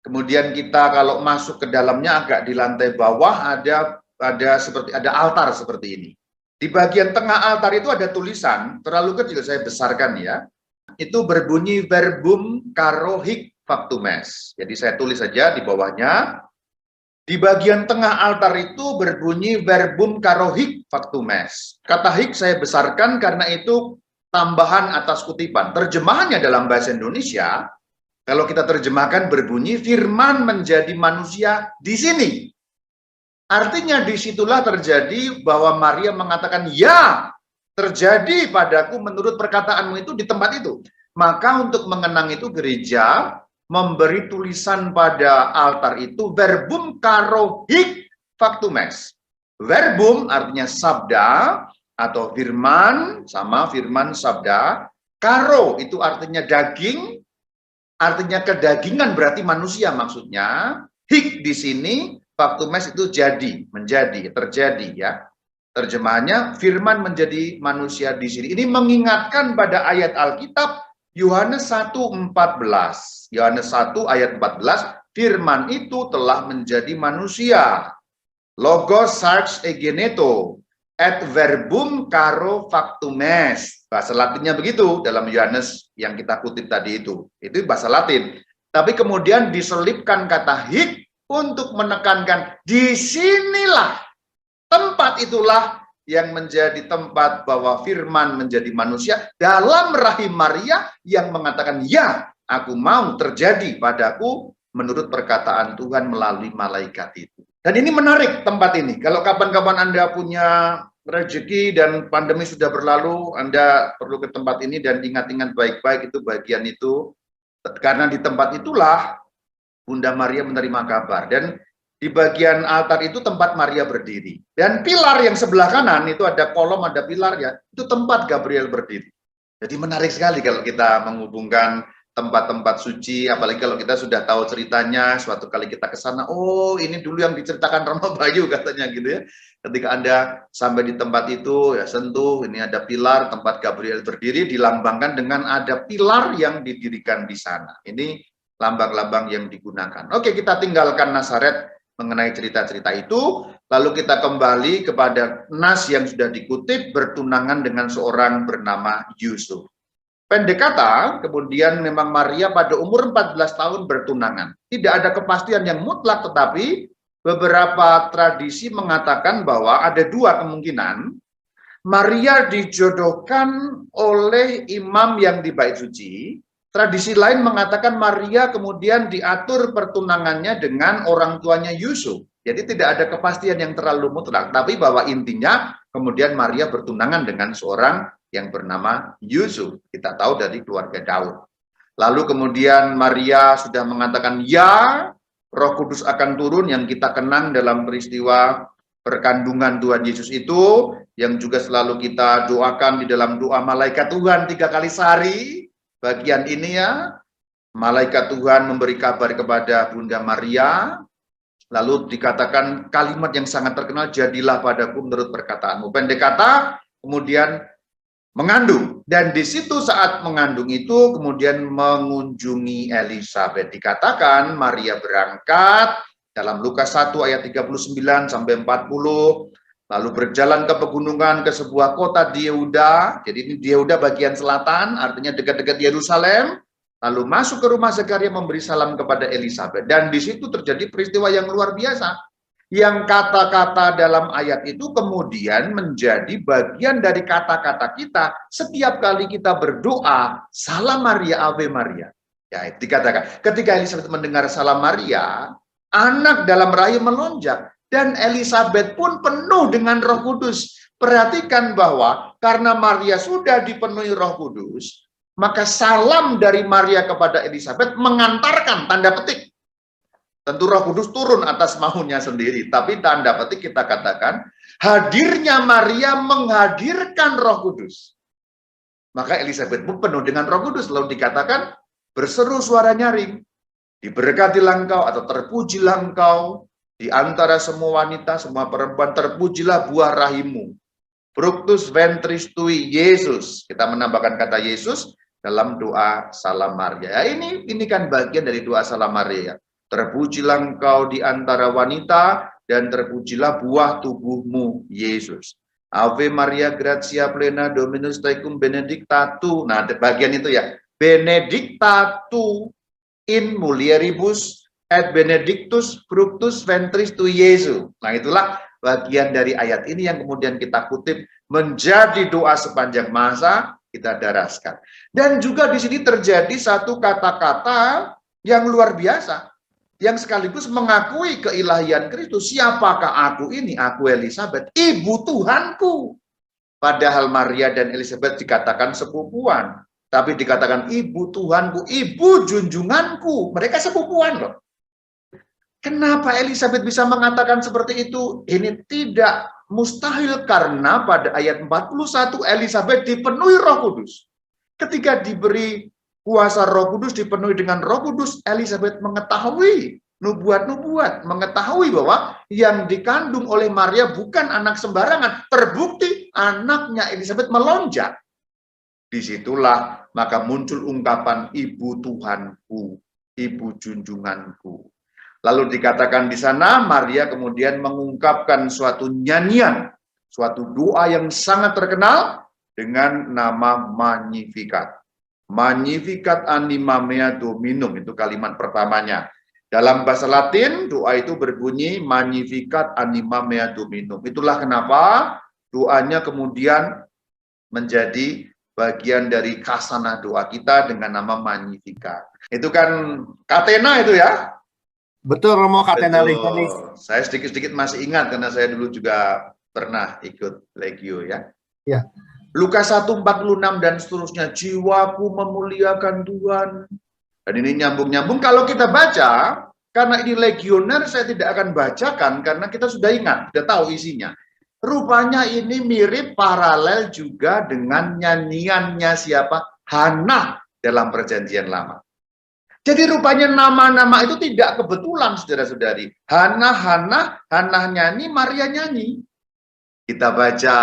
S1: Kemudian kita kalau masuk ke dalamnya agak di lantai bawah ada altar seperti ini. Di bagian tengah altar itu ada tulisan, terlalu kecil saya besarkan ya. Itu berbunyi verbum caro hic factum est. Jadi saya tulis saja di bawahnya. Di bagian tengah altar itu berbunyi verbum caro hic factum est. Kata hic saya besarkan karena itu tambahan atas kutipan. Terjemahannya dalam bahasa Indonesia, kalau kita terjemahkan berbunyi, firman menjadi manusia di sini. Artinya disitulah terjadi bahwa Maria mengatakan, ya, terjadi padaku menurut perkataanmu itu di tempat itu. Maka untuk mengenang itu gereja memberi tulisan pada altar itu, verbum caro hic factum est. Verbum artinya sabda atau firman, sama firman sabda. Caro itu artinya daging. Artinya kedagingan berarti manusia maksudnya. Hic di sini, factum est itu jadi, menjadi, terjadi ya. Terjemahannya firman menjadi manusia di sini. Ini mengingatkan pada ayat Alkitab Yohanes 1:14. Yohanes 1 ayat 14, firman itu telah menjadi manusia. Logos sarx egeneto et verbum caro factum est. Bahasa Latinnya begitu dalam Yohanes yang kita kutip tadi itu. Itu bahasa Latin. Tapi kemudian diselipkan kata hic untuk menekankan disinilah tempat itulah yang menjadi tempat bahwa firman menjadi manusia dalam rahim Maria yang mengatakan ya, aku mau terjadi padaku menurut perkataan Tuhan melalui malaikat itu. Dan ini menarik tempat ini. Kalau kapan-kapan Anda punya rezeki dan pandemi sudah berlalu, Anda perlu ke tempat ini dan ingat-ingat baik-baik itu bagian itu. Karena di tempat itulah Bunda Maria menerima kabar. Dan Di bagian altar itu tempat Maria berdiri. Dan pilar yang sebelah kanan itu ada kolom, ada pilar ya. Itu tempat Gabriel berdiri. Jadi menarik sekali kalau kita menghubungkan tempat-tempat suci, apalagi kalau kita sudah tahu ceritanya, suatu kali kita ke sana, oh ini dulu yang diceritakan Rama Bayu katanya gitu ya. Ketika Anda sampai di tempat itu, ya sentuh, ini ada pilar tempat Gabriel berdiri, dilambangkan dengan ada pilar yang didirikan di sana. Ini lambang-lambang yang digunakan. Oke, kita tinggalkan Nazaret mengenai cerita-cerita itu, lalu kita kembali kepada nas yang sudah dikutip, bertunangan dengan seorang bernama Yusuf. Pendek kata, kemudian memang Maria pada umur 14 tahun bertunangan. Tidak ada kepastian yang mutlak, tetapi beberapa tradisi mengatakan bahwa ada dua kemungkinan. Maria dijodohkan oleh imam yang di bait suci. Tradisi lain mengatakan Maria kemudian diatur pertunangannya dengan orang tuanya Yusuf. Jadi tidak ada kepastian yang terlalu mutlak. Tapi bahwa intinya kemudian Maria bertunangan dengan seorang yang bernama Yusuf. Kita tahu dari keluarga Daud. Lalu kemudian Maria sudah mengatakan ya, Roh Kudus akan turun yang kita kenang dalam peristiwa perkandungan Tuhan Yesus itu, yang juga selalu kita doakan di dalam doa malaikat Tuhan 3 kali sehari. Bagian ini ya, malaikat Tuhan memberi kabar kepada Bunda Maria, lalu dikatakan kalimat yang sangat terkenal, jadilah padaku menurut perkataanmu. Pendek kata, kemudian mengandung, dan di situ saat mengandung itu kemudian mengunjungi Elisabet. Dikatakan Maria berangkat dalam Lukas 1 ayat 39 sampai 40, lalu berjalan ke pegunungan ke sebuah kota di Yehuda. Jadi ini di Yehuda bagian selatan, artinya dekat-dekat Yerusalem. Lalu masuk ke rumah Zakaria memberi salam kepada Elisabet, dan di situ terjadi peristiwa yang luar biasa. Yang kata-kata dalam ayat itu kemudian menjadi bagian dari kata-kata kita setiap kali kita berdoa, Salam Maria, Ave Maria. Ya, dikatakan, ketika Elisabet mendengar Salam Maria, anak dalam rahim melonjak, dan Elisabet pun penuh dengan Roh Kudus. Perhatikan bahwa karena Maria sudah dipenuhi Roh Kudus, maka salam dari Maria kepada Elisabet mengantarkan, tanda petik, tentu Roh Kudus turun atas maunya sendiri, tapi tanda petik kita katakan, hadirnya Maria menghadirkan Roh Kudus. Maka Elisabet pun penuh dengan Roh Kudus, lalu dikatakan, berseru suara nyaring, diberkatilah engkau atau terpujilah engkau di antara semua wanita, semua perempuan, terpujilah buah rahimmu. Fructus ventris tui, Yesus. Kita menambahkan kata Yesus dalam doa Salam Maria. Ya, ini kan bagian dari doa Salam Maria. Terpujilah engkau di antara wanita, dan terpujilah buah tubuhmu, Yesus. Ave Maria, gratia plena, Dominus tecum, benedicta tu. Nah, bagian itu ya. Benedicta tu in mulieribus, et benedictus fructus ventris tu, Yesus. Nah, itulah bagian dari ayat ini yang kemudian kita kutip menjadi doa sepanjang masa, kita daraskan. Dan juga di sini terjadi satu kata-kata yang luar biasa, yang sekaligus mengakui keilahian Kristus. Siapakah aku ini? Aku Elisabet, ibu Tuhanku. Padahal Maria dan Elisabet dikatakan sepupuan, tapi dikatakan ibu Tuhanku, ibu junjunganku. Mereka sepupuan loh. Kenapa Elisabet bisa mengatakan seperti itu? Ini tidak mustahil karena pada ayat 41 Elisabet dipenuhi Roh Kudus. Ketika diberi kuasa Roh Kudus, dipenuhi dengan Roh Kudus, Elisabet mengetahui nubuat-nubuat, mengetahui bahwa yang dikandung oleh Maria bukan anak sembarangan. Terbukti anaknya Elisabet melonjak. Disitulah maka muncul ungkapan ibu Tuhanku, ibu junjunganku. Lalu dikatakan di sana Maria kemudian mengungkapkan suatu nyanyian, suatu doa yang sangat terkenal dengan nama Magnificat. Magnificat anima mea Dominum, itu kalimat pertamanya. Dalam bahasa Latin, doa itu berbunyi Magnificat anima mea Dominum. Itulah kenapa doanya kemudian menjadi bagian dari khasanah doa kita dengan nama Magnificat. Itu kan katena itu ya.
S2: Betul, Romo, katena legalis.
S1: Saya sedikit-sedikit masih ingat karena saya dulu juga pernah ikut Legio ya.
S2: Ya.
S1: Lukas 1:46 dan seterusnya, jiwaku memuliakan Tuhan. Dan ini nyambung-nyambung. Kalau kita baca Karena ini legioner, saya tidak akan bacakan karena kita sudah ingat, sudah tahu isinya. Rupanya ini mirip paralel juga dengan nyanyiannya siapa? Hana dalam Perjanjian Lama. Jadi rupanya nama-nama itu tidak kebetulan, saudara-saudari. Hana nyanyi, Maria nyanyi. Kita baca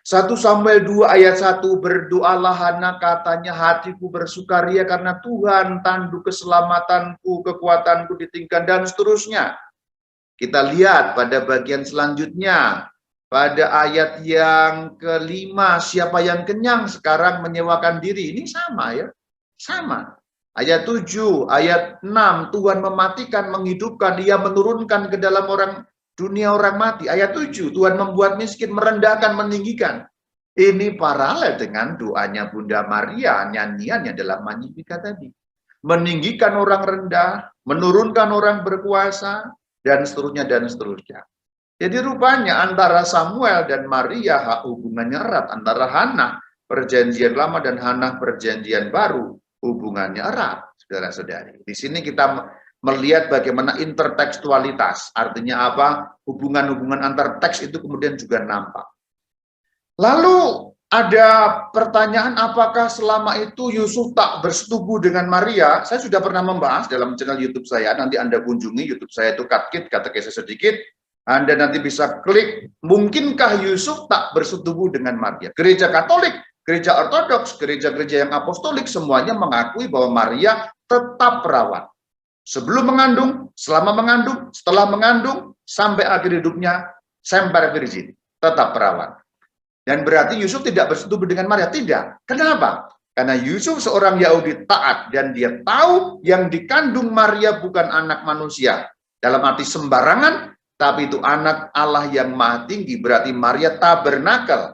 S1: 1 Samuel 2 ayat 1, berdoalah Hana, katanya, hatiku bersukaria karena Tuhan, tanduk keselamatanku, kekuatanku ditinggikan, dan seterusnya. Kita lihat pada bagian selanjutnya, pada ayat yang kelima, siapa yang kenyang sekarang menyewakan diri. Ini sama ya, sama. Ayat 7, ayat 6, Tuhan mematikan, menghidupkan, Dia menurunkan ke dalam dunia orang mati. Ayat 7, Tuhan membuat miskin, merendahkan, meninggikan. Ini paralel dengan doanya Bunda Maria, nyanyiannya dalam Magnificat tadi. Meninggikan orang rendah, menurunkan orang berkuasa, dan seterusnya, dan seterusnya. Jadi rupanya antara Samuel dan Maria hubungannya erat. Antara Hana Perjanjian Lama dan Hana Perjanjian Baru hubungannya erat, saudara-saudari. Di sini kita melihat bagaimana intertekstualitas, artinya apa? Hubungan-hubungan antar teks itu kemudian juga nampak. Lalu ada pertanyaan, apakah selama itu Yusuf tak bersetubuh dengan Maria? Saya sudah pernah membahas dalam channel YouTube saya, nanti Anda kunjungi YouTube saya itu Katkit, katekese sedikit. Anda nanti bisa klik, mungkinkah Yusuf tak bersetubuh dengan Maria? Gereja Katolik, Gereja Ortodoks, gereja-gereja yang apostolik, semuanya mengakui bahwa Maria tetap perawan. Sebelum mengandung, selama mengandung, setelah mengandung, sampai akhir hidupnya, semper virgin, tetap perawan. Dan berarti Yusuf tidak bersetubuh dengan Maria? Tidak. Kenapa? Karena Yusuf seorang Yahudi taat, dan dia tahu yang dikandung Maria bukan anak manusia. Dalam arti sembarangan, tapi itu anak Allah yang maha tinggi, berarti Maria tabernakel.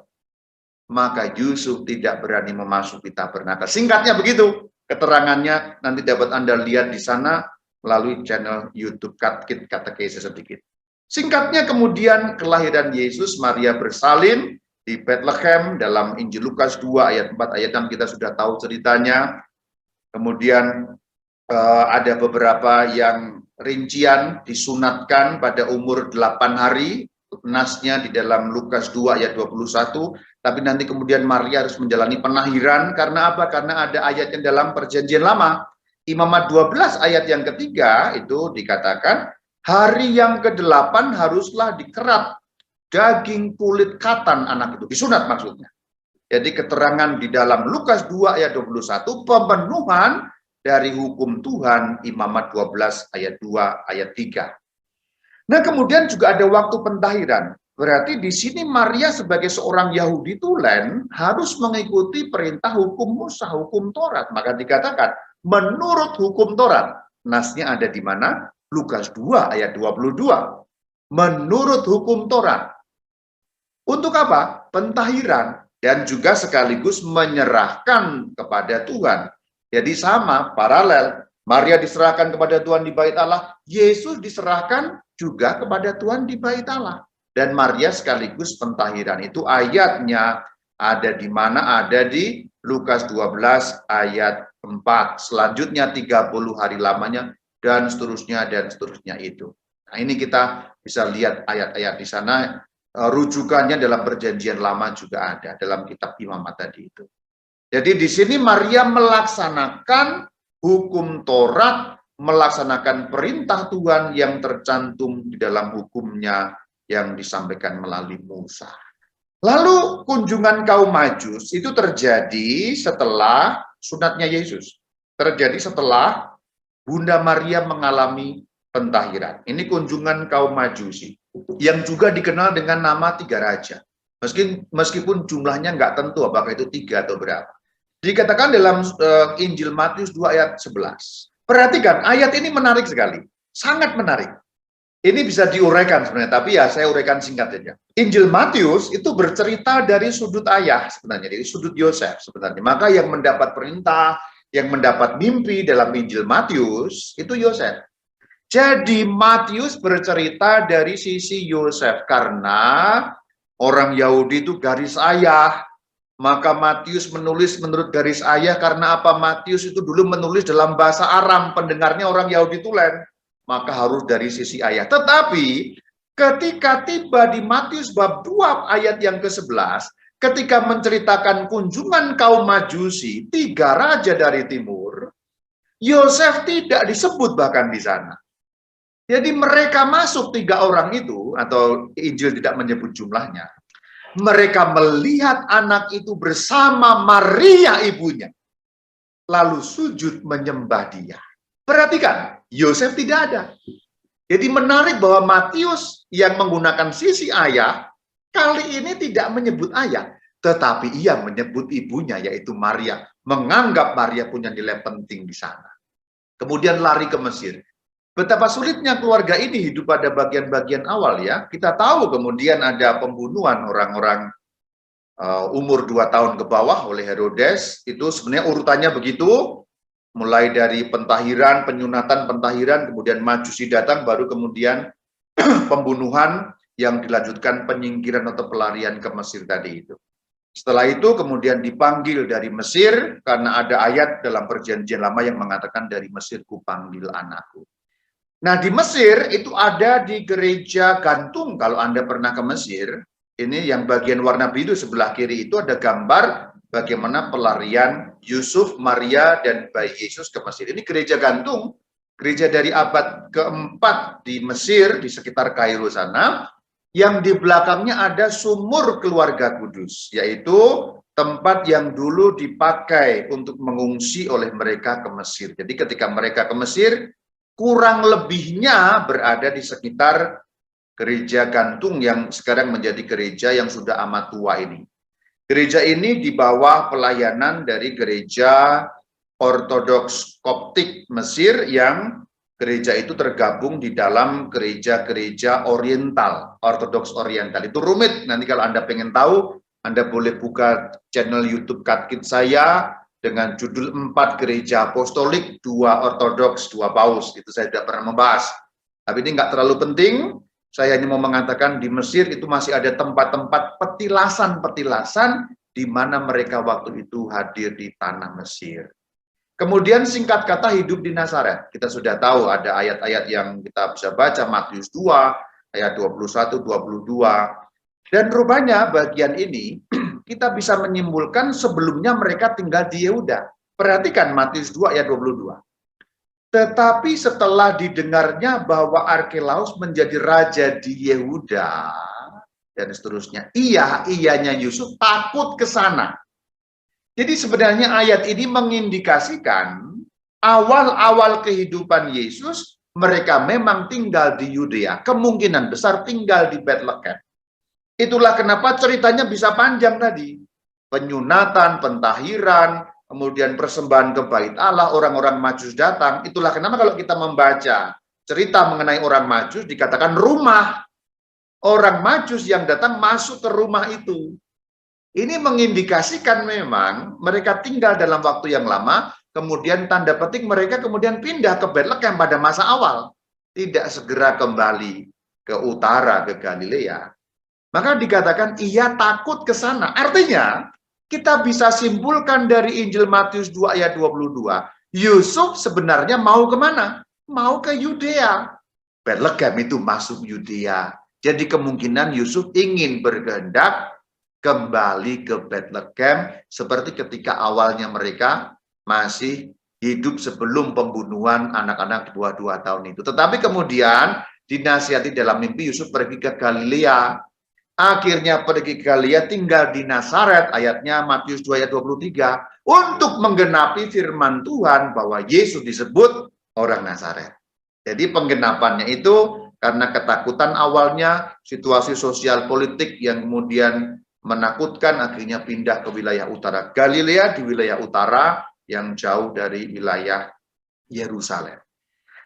S1: Maka Yusuf tidak berani memasuki tabernakel. Singkatnya begitu. Keterangannya nanti dapat Anda lihat di sana melalui channel YouTube Katkit Katekese sedikit. Singkatnya kemudian kelahiran Yesus, Maria bersalin di Bethlehem dalam Injil Lukas 2 ayat 4 ayat 6 kita sudah tahu ceritanya. Kemudian ada beberapa yang rincian disunatkan pada umur 8 hari. Nasnya di dalam Lukas 2 ayat 21, tapi nanti kemudian Maria harus menjalani penahiran karena apa? Karena ada ayat yang dalam Perjanjian Lama, Imamat 12 ayat yang ketiga itu dikatakan hari yang ke-8 haruslah dikerat daging kulit katan anak itu, disunat maksudnya. Jadi keterangan di dalam Lukas 2 ayat 21 pemenuhan dari hukum Tuhan, Imamat 12 ayat 2 ayat 3. Nah, kemudian juga ada waktu pentahiran. Berarti di sini Maria sebagai seorang Yahudi tulen harus mengikuti perintah hukum Musa, hukum Taurat. Maka dikatakan menurut hukum Taurat. Nasnya ada di mana? Lukas 2 ayat 22. Menurut hukum Taurat. Untuk apa? Pentahiran dan juga sekaligus menyerahkan kepada Tuhan. Jadi sama, paralel. Maria diserahkan kepada Tuhan di Bait Allah, Yesus diserahkan juga kepada Tuhan di Bait Allah. Dan Maria sekaligus pentahiran. Itu ayatnya ada di mana? Ada di Lukas 12 ayat 4. Selanjutnya 30 hari lamanya dan seterusnya itu. Nah, ini kita bisa lihat ayat-ayat di sana. Rujukannya dalam Perjanjian Lama juga ada dalam kitab Imamat tadi itu. Jadi di sini Maria melaksanakan hukum Taurat, melaksanakan perintah Tuhan yang tercantum di dalam hukumnya yang disampaikan melalui Musa. Lalu kunjungan kaum Majus itu terjadi setelah sunatnya Yesus. Terjadi setelah Bunda Maria mengalami pentahiran. Ini kunjungan kaum Majusi yang juga dikenal dengan nama 3 raja. Meskipun jumlahnya nggak tentu apakah itu 3 atau berapa. Dikatakan dalam Injil Matius 2 ayat 11. Perhatikan, ayat ini menarik sekali. Sangat menarik. Ini bisa diuraikan sebenarnya, tapi ya saya uraikan singkat saja. Injil Matius itu bercerita dari sudut ayah sebenarnya, dari sudut Yosef sebenarnya. Maka yang mendapat perintah, yang mendapat mimpi dalam Injil Matius, itu Yosef. Jadi Matius bercerita dari sisi Yosef, karena orang Yahudi itu garis ayah. Maka Matius menulis menurut garis ayah, karena apa? Matius itu dulu menulis dalam bahasa Aram, pendengarnya orang Yahudi tulen. maka harus dari sisi ayah. Tetapi ketika tiba di Matius bab 2 ayat yang ke-11, ketika menceritakan kunjungan kaum Majusi, 3 raja dari timur, Yosef tidak disebut bahkan di sana. Jadi mereka masuk 3 orang itu, atau Injil tidak menyebut jumlahnya. Mereka melihat anak itu bersama Maria ibunya. Lalu sujud menyembah dia. Perhatikan, Yosef tidak ada. Jadi menarik bahwa Matius yang menggunakan sisi ayah, kali ini tidak menyebut ayah, tetapi ia menyebut ibunya, yaitu Maria. Menganggap Maria punya nilai penting di sana. Kemudian lari ke Mesir. Betapa sulitnya keluarga ini hidup pada bagian-bagian awal ya. Kita tahu kemudian ada pembunuhan orang-orang umur 2 tahun ke bawah oleh Herodes. Itu sebenarnya urutannya begitu. Mulai dari pentahiran, penyunatan, pentahiran, kemudian Majusi datang, baru kemudian pembunuhan yang dilanjutkan penyingkiran atau pelarian ke Mesir tadi itu. Setelah itu kemudian dipanggil dari Mesir, karena ada ayat dalam perjanjian lama yang mengatakan dari Mesir kupanggil anakku. Nah di Mesir itu ada di gereja gantung, kalau Anda pernah ke Mesir, ini yang bagian warna biru sebelah kiri itu ada gambar bagaimana pelarian Yusuf, Maria, dan bayi Yesus ke Mesir. Ini gereja gantung, gereja dari abad keempat di Mesir, di sekitar Kairo sana, yang di belakangnya ada sumur keluarga kudus, yaitu tempat yang dulu dipakai untuk mengungsi oleh mereka ke Mesir. Jadi ketika mereka ke Mesir, kurang lebihnya berada di sekitar gereja gantung yang sekarang menjadi gereja yang sudah amat tua ini. Gereja ini di bawah pelayanan dari gereja Ortodoks Koptik Mesir yang gereja itu tergabung di dalam gereja-gereja oriental, Ortodoks oriental. Itu rumit, nanti kalau Anda pengen tahu, Anda boleh buka channel YouTube Katkit saya dengan judul 4 gereja apostolik, 2 ortodoks, 2 paus. Itu saya tidak pernah membahas. Tapi ini nggak terlalu penting, saya hanya mau mengatakan di Mesir itu masih ada tempat-tempat petilasan-petilasan di mana mereka waktu itu hadir di tanah Mesir. Kemudian singkat kata hidup di Nazaret. Kita sudah tahu ada ayat-ayat yang kita bisa baca, Matius 2, ayat 21, 22. Dan rupanya bagian ini kita bisa menyimpulkan sebelumnya mereka tinggal di Yehuda. Perhatikan Matius 2 ayat 22. Tetapi setelah didengarnya bahwa Arkelaus menjadi raja di Yehuda, dan seterusnya, ianya Yusuf takut ke sana. Jadi sebenarnya ayat ini mengindikasikan awal-awal kehidupan Yesus, mereka memang tinggal di Yudea, kemungkinan besar tinggal di Bethlehem. Itulah kenapa ceritanya bisa panjang tadi. Penyunatan, pentahiran, kemudian persembahan ke bait Allah, orang-orang Majus datang. Itulah kenapa kalau kita membaca cerita mengenai orang Majus dikatakan rumah. Orang Majus yang datang masuk ke rumah itu. Ini mengindikasikan memang mereka tinggal dalam waktu yang lama, kemudian tanda petik mereka kemudian pindah ke Bethlehem pada masa awal. Tidak segera kembali ke utara, ke Galilea. Maka dikatakan ia takut ke sana. Artinya, kita bisa simpulkan dari Injil Matius 2 ayat 22, Yusuf sebenarnya mau kemana? Mau ke Yudea. Bethlehem itu masuk Yudea. Jadi kemungkinan Yusuf ingin berkehendak kembali ke Bethlehem seperti ketika awalnya mereka masih hidup sebelum pembunuhan anak-anak 2 tahun itu. Tetapi kemudian dinasihati dalam mimpi Yusuf pergi ke Galilea. Akhirnya pergi ke Galilea, tinggal di Nazaret, ayatnya Matius 2 ayat 23, untuk menggenapi firman Tuhan bahwa Yesus disebut orang Nazaret. Jadi penggenapannya itu karena ketakutan awalnya, situasi sosial politik yang kemudian menakutkan, akhirnya pindah ke wilayah utara. Galilea di wilayah utara yang jauh dari wilayah Yerusalem.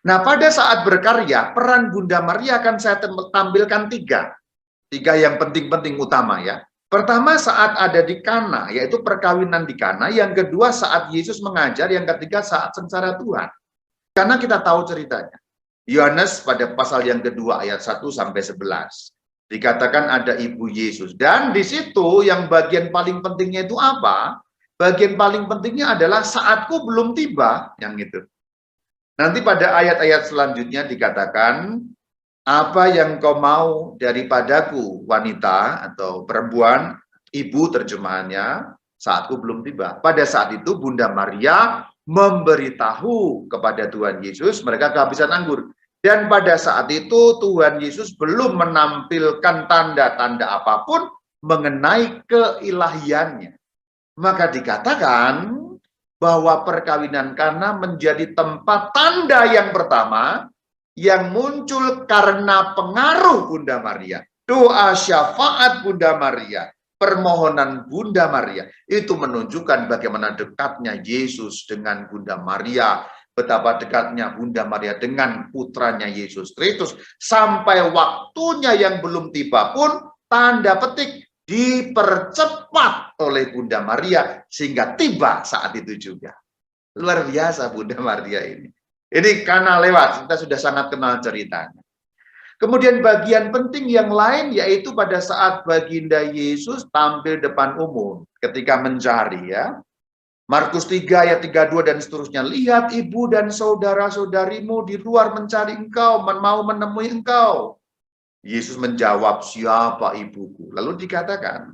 S1: Nah, pada saat berkarya, peran Bunda Maria akan saya tampilkan 3 yang penting-penting utama ya. Pertama saat ada di Kana, yaitu perkawinan di Kana. Yang kedua saat Yesus mengajar. Yang ketiga saat sengsara Tuhan. Karena kita tahu ceritanya. Yohanes pada pasal yang kedua ayat 1-11. Dikatakan ada ibu Yesus. Dan di situ yang bagian paling pentingnya itu apa? Bagian paling pentingnya adalah saatku belum tiba. Yang itu. Nanti pada ayat-ayat selanjutnya dikatakan, apa yang kau mau daripadaku, wanita atau perempuan, ibu terjemahannya, saatku belum tiba. Pada saat itu Bunda Maria memberitahu kepada Tuhan Yesus mereka kehabisan anggur. Dan pada saat itu Tuhan Yesus belum menampilkan tanda-tanda apapun mengenai keilahiannya. Maka dikatakan bahwa perkawinan Kana menjadi tempat tanda yang pertama yang muncul karena pengaruh Bunda Maria. Doa syafaat Bunda Maria, permohonan Bunda Maria, itu menunjukkan bagaimana dekatnya Yesus dengan Bunda Maria, betapa dekatnya Bunda Maria dengan putranya Yesus Kristus, sampai waktunya yang belum tiba pun, tanda petik, dipercepat oleh Bunda Maria sehingga tiba saat itu juga. Luar biasa Bunda Maria ini. Ini karena lewat, kita sudah sangat kenal ceritanya. Kemudian bagian penting yang lain yaitu pada saat Baginda Yesus tampil depan umum ketika mencari, ya. Markus 3 ayat 32 dan seterusnya. Lihat ibu dan saudara-saudarimu di luar mencari engkau, mau menemui engkau. Yesus menjawab, siapa ibuku? Lalu dikatakan,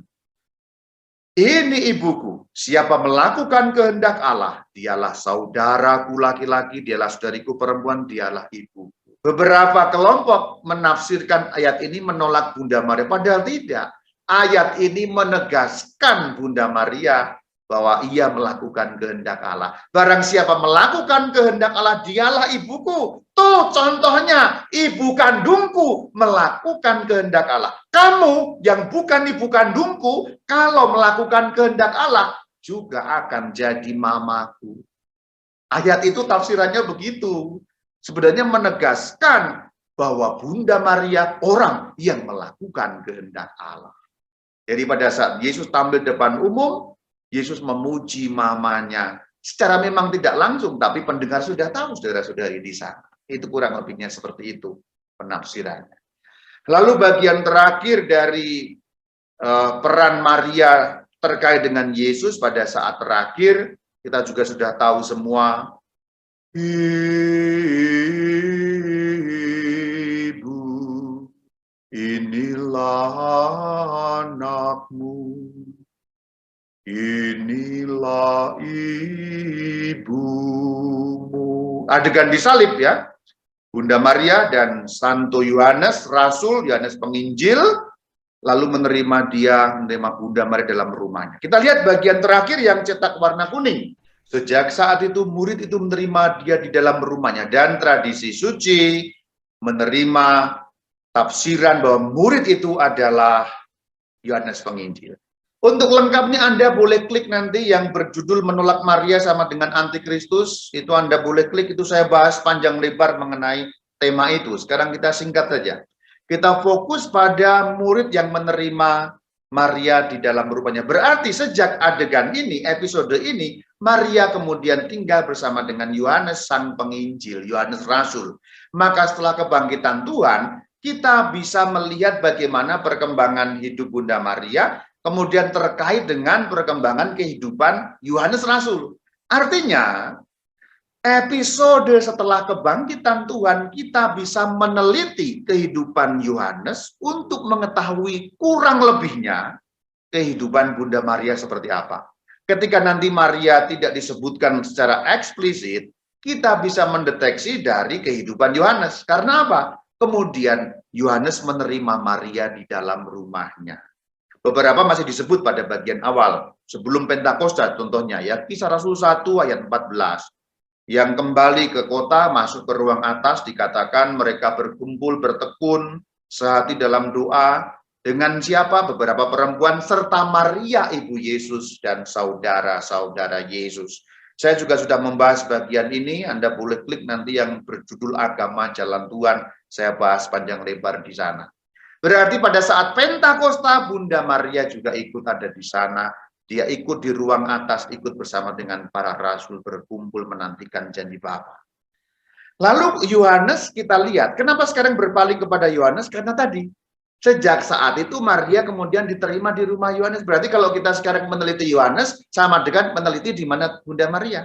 S1: ini ibuku, siapa melakukan kehendak Allah, dialah saudaraku laki-laki, dialah saudariku perempuan, dialah ibuku. Beberapa kelompok menafsirkan ayat ini menolak Bunda Maria, padahal tidak. Ayat ini menegaskan Bunda Maria bahwa ia melakukan kehendak Allah. Barang siapa melakukan kehendak Allah, dialah ibuku. Tuh contohnya, ibu kandungku melakukan kehendak Allah. Kamu yang bukan ibu kandungku, kalau melakukan kehendak Allah, juga akan jadi mamaku. Ayat itu tafsirannya begitu. Sebenarnya menegaskan bahwa Bunda Maria orang yang melakukan kehendak Allah. Jadi pada saat Yesus tampil depan umum, Yesus memuji mamanya. Secara memang tidak langsung, tapi pendengar sudah tahu, saudara-saudari di sana. Itu kurang lebihnya seperti itu penafsirannya. Lalu bagian terakhir dari peran Maria terkait dengan Yesus pada saat terakhir, kita juga sudah tahu semua. Ibu, inilah anakmu. Inilah ibumu. Adegan disalib, ya. Bunda Maria dan Santo Yohanes, Rasul, Yohanes Penginjil, lalu menerima Bunda Maria dalam rumahnya. Kita lihat bagian terakhir yang cetak warna kuning. Sejak saat itu murid itu menerima dia di dalam rumahnya. Dan tradisi suci menerima tafsiran bahwa murid itu adalah Yohanes Penginjil. Untuk lengkapnya Anda boleh klik nanti yang berjudul menolak Maria sama dengan antikristus. Itu Anda boleh klik, itu saya bahas panjang lebar mengenai tema itu. Sekarang kita singkat saja. Kita fokus pada murid yang menerima Maria di dalam rumahnya. Berarti sejak adegan ini, episode ini, Maria kemudian tinggal bersama dengan Yohanes Sang Penginjil, Yohanes Rasul. Maka setelah kebangkitan Tuhan, kita bisa melihat bagaimana perkembangan hidup Bunda Maria, kemudian terkait dengan perkembangan kehidupan Yohanes Rasul. Artinya, episode setelah kebangkitan Tuhan, kita bisa meneliti kehidupan Yohanes untuk mengetahui kurang lebihnya kehidupan Bunda Maria seperti apa. Ketika nanti Maria tidak disebutkan secara eksplisit, kita bisa mendeteksi dari kehidupan Yohanes. Karena apa? Kemudian Yohanes menerima Maria di dalam rumahnya. Beberapa masih disebut pada bagian awal, sebelum Pentakosta contohnya, ya, Kisah Rasul 1 ayat 14. Yang kembali ke kota, masuk ke ruang atas, dikatakan mereka berkumpul, bertekun, sehati dalam doa, dengan siapa? Beberapa perempuan, serta Maria Ibu Yesus dan saudara-saudara Yesus. Saya juga sudah membahas bagian ini, Anda boleh klik nanti yang berjudul Agama Jalan Tuhan, saya bahas panjang lebar di sana. Berarti pada saat Pentakosta, Bunda Maria juga ikut ada di sana. Dia ikut di ruang atas, ikut bersama dengan para rasul berkumpul menantikan janji Bapa. Lalu Yohanes kita lihat, kenapa sekarang berpaling kepada Yohanes? Karena tadi, sejak saat itu Maria kemudian diterima di rumah Yohanes. Berarti kalau kita sekarang meneliti Yohanes, sama dengan meneliti di mana Bunda Maria.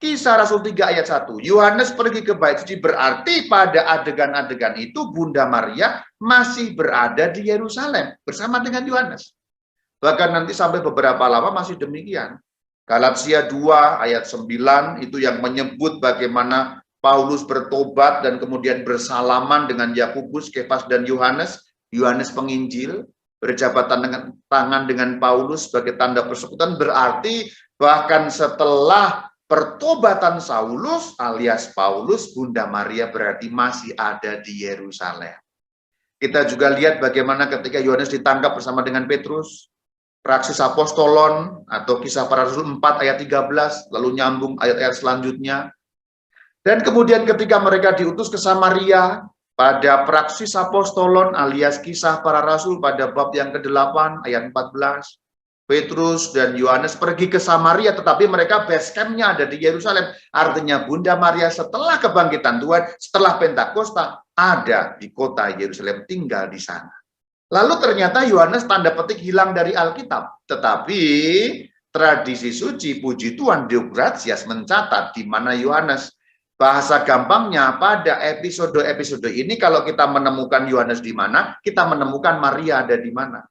S1: Kisah Rasul 3 ayat 1. Yohanes pergi ke bait suci, berarti pada adegan-adegan itu Bunda Maria masih berada di Yerusalem bersama dengan Yohanes. Bahkan nanti sampai beberapa lama masih demikian. Galatia 2 ayat 9 itu yang menyebut bagaimana Paulus bertobat dan kemudian bersalaman dengan Yakobus, Kefas dan Yohanes. Yohanes penginjil berjabatan dengan tangan dengan Paulus sebagai tanda persekutuan, berarti bahkan setelah pertobatan Saulus alias Paulus, Bunda Maria berarti masih ada di Yerusalem. Kita juga lihat bagaimana ketika Yohanes ditangkap bersama dengan Petrus, Praksis Apostolon atau Kisah Para Rasul 4 ayat 13, lalu nyambung ayat-ayat selanjutnya. Dan kemudian ketika mereka diutus ke Samaria, pada Praksis Apostolon alias Kisah Para Rasul pada bab yang ke-8 ayat 14, Petrus dan Yohanes pergi ke Samaria, tetapi mereka base camp-nya ada di Yerusalem. Artinya Bunda Maria setelah kebangkitan Tuhan, setelah Pentakosta, ada di kota Yerusalem, tinggal di sana. Lalu ternyata Yohanes tanda petik hilang dari Alkitab. Tetapi tradisi suci, puji Tuhan, Deo Gratias mencatat di mana Yohanes. Bahasa gampangnya pada episode-episode ini kalau kita menemukan Yohanes di mana, kita menemukan Maria ada di mana.